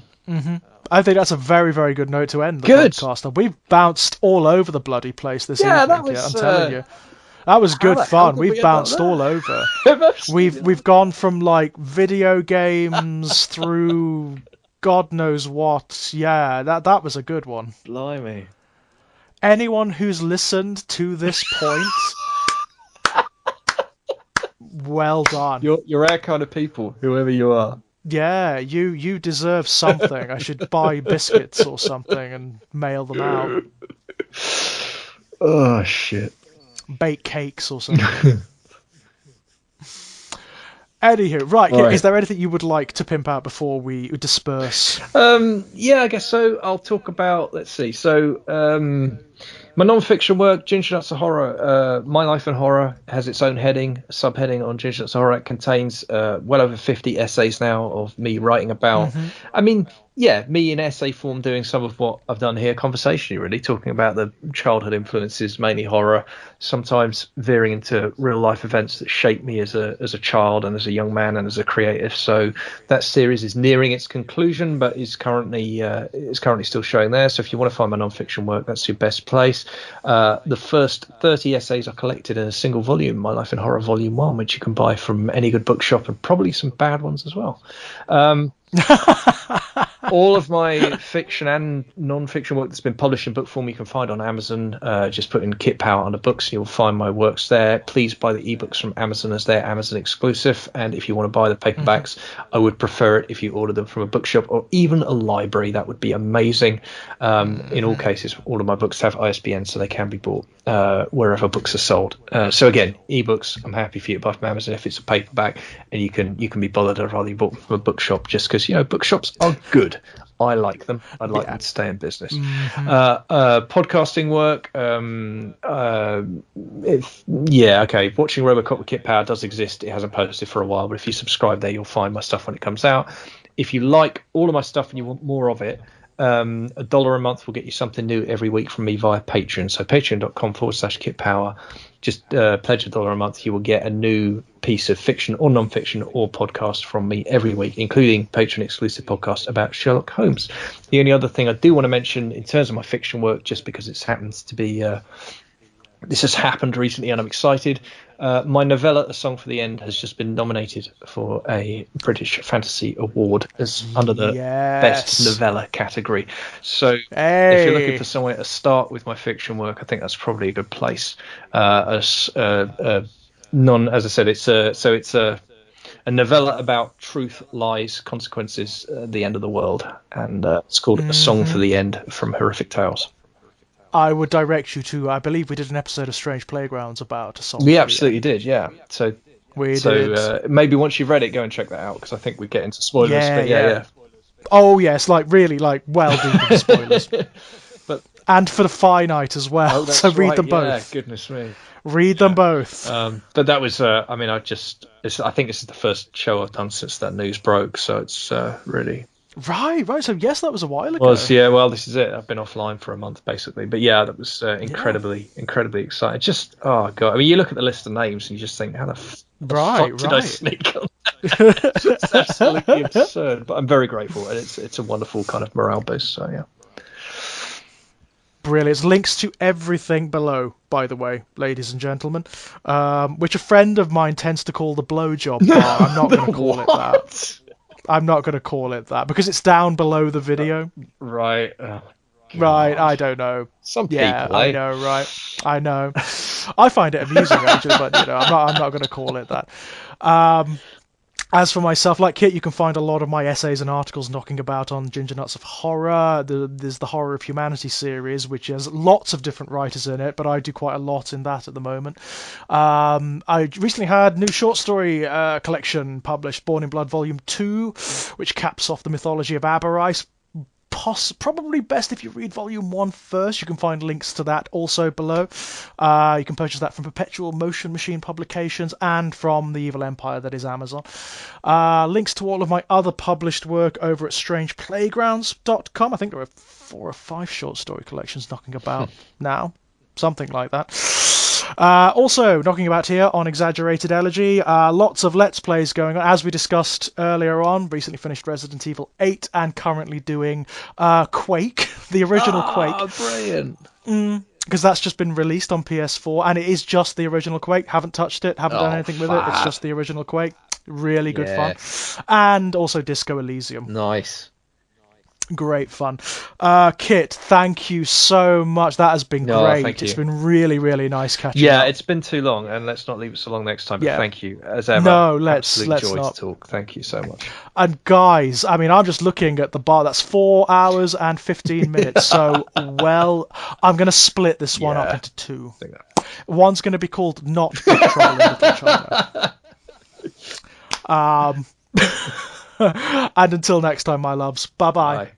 think that's a very, very good note to end the podcast on. We've bounced all over the bloody place this evening. That was, I'm telling you. That was good fun. We've bounced all over. We've gone from like video games through God knows what. Yeah, that was a good one. Blimey. Anyone who's listened to this point, well done. You're our kind of people, whoever you are. Yeah, you deserve something. I should buy biscuits or something and mail them out. Oh shit. Bake cakes or something. Anywho, right, is there anything you would like to pimp out before we disperse? I guess so. I'll talk about, let's see. So, my non-fiction work, Ginger Nuts of Horror, My Life in Horror, has its own subheading on Ginger Nuts of Horror. It contains well over 50 essays now of me writing about, I mean, me in essay form doing some of what I've done here, conversationally, really, talking about the childhood influences, mainly horror, sometimes veering into real life events that shaped me as a child and as a young man and as a creative. So that series is nearing its conclusion, but is currently still showing there. So if you want to find my non-fiction work, that's your best place. The first 30 essays are collected in a single volume, My Life in Horror Volume 1, which you can buy from any good bookshop, and probably some bad ones as well. All of my fiction and non-fiction work that's been published in book form you can find on Amazon. Just put in Kit Power under books and you'll find my works there. Please buy the ebooks from Amazon as they're Amazon exclusive, and if you want to buy the paperbacks, I would prefer it if you order them from a bookshop or even a library. That would be amazing. In all cases, all of my books have ISBN, so they can be bought wherever books are sold. So again, ebooks, I'm happy for you to buy from Amazon if it's a paperback, and you can be bothered. I'd rather you bought from a bookshop, just because bookshops are good. I like them. I'd like them to stay in business. Podcasting work. Watching Robocop with Kit Power does exist. It hasn't posted for a while, but if you subscribe there, you'll find my stuff when it comes out. If you like all of my stuff and you want more of it, $1 a month will get you something new every week from me via Patreon. So patreon.com/Kit Power. Just pledge $1 a month. You will get a new piece of fiction or non-fiction or podcast from me every week, including Patreon exclusive podcast about Sherlock Holmes. The only other thing I do want to mention in terms of my fiction work, just because it happens to be this has happened recently and I'm excited, my novella A Song for the End has just been nominated for a British Fantasy Award as under the best novella category. So if you're looking for somewhere to start with my fiction work, I think that's probably a good place. As I said, it's a a novella about truth, lies, consequences, the end of the world, and it's called A Song for the End from Horrific Tales. I would direct you to, I believe we did an episode of Strange Playgrounds about A Song We for absolutely the End. did, yeah. So we did. Maybe once you've read it, go and check that out, because I think we get into spoilers. Yeah, but yeah. Oh yes, like really, like well deep into spoilers. But and for the Finite as well. So read them both. Yeah, goodness me. Read them both. But that was, I mean, I think this is the first show I've done since that news broke, so it's really. Right. So yes, that was a while ago. Well, this is it. I've been offline for a month basically, but yeah, that was incredibly exciting. Just oh god, I mean, you look at the list of names and you just think, how the fuck did I sneak on that? It's just absolutely absurd. But I'm very grateful, and it's a wonderful kind of morale boost. So yeah. Brilliant. Links to everything below, by the way, ladies and gentlemen, which a friend of mine tends to call the blowjob bar. I'm not going to call it that. I'm not going to call it that because it's down below the video. Right. Oh, right. I don't know. Some people. I know. Right. I know. I find it amusing actually, but I'm not going to call it that. As for myself, like Kit, you can find a lot of my essays and articles knocking about on Ginger Nuts of Horror. There's the Horror of Humanity series, which has lots of different writers in it, but I do quite a lot in that at the moment. I recently had a new short story collection published, Born in Blood Volume 2, which caps off the mythology of Aberice. Probably best if you read Volume 1 first. You can find links to that also below. You can purchase that from Perpetual Motion Machine Publications and from the Evil Empire that is Amazon. Links to all of my other published work over at strangeplaygrounds.com. I think there are 4 or 5 short story collections knocking about now. Something like that. Also, knocking about here on Exaggerated Elegy, lots of Let's Plays going on. As we discussed earlier on, recently finished Resident Evil 8 and currently doing Quake, the original Quake. Oh, brilliant. Because that's just been released on PS4, and it is just the original Quake. Haven't touched it, haven't done anything with it. It's just the original Quake. Really good fun. And also Disco Elysium. Nice. Great fun. Kit, thank you so much. That has been great. Thank you. It's been really, really nice catching up. Yeah, it's been too long, and let's not leave it so long next time. But thank you, as ever. No, let's joy not. to talk. Thank you so much. And guys, I mean, I'm just looking at the bar. That's 4 hours and 15 minutes. So, I'm going to split this one up into 2. One's going to be called Not Controlling Little China. And until next time, my loves. Bye-bye. Bye.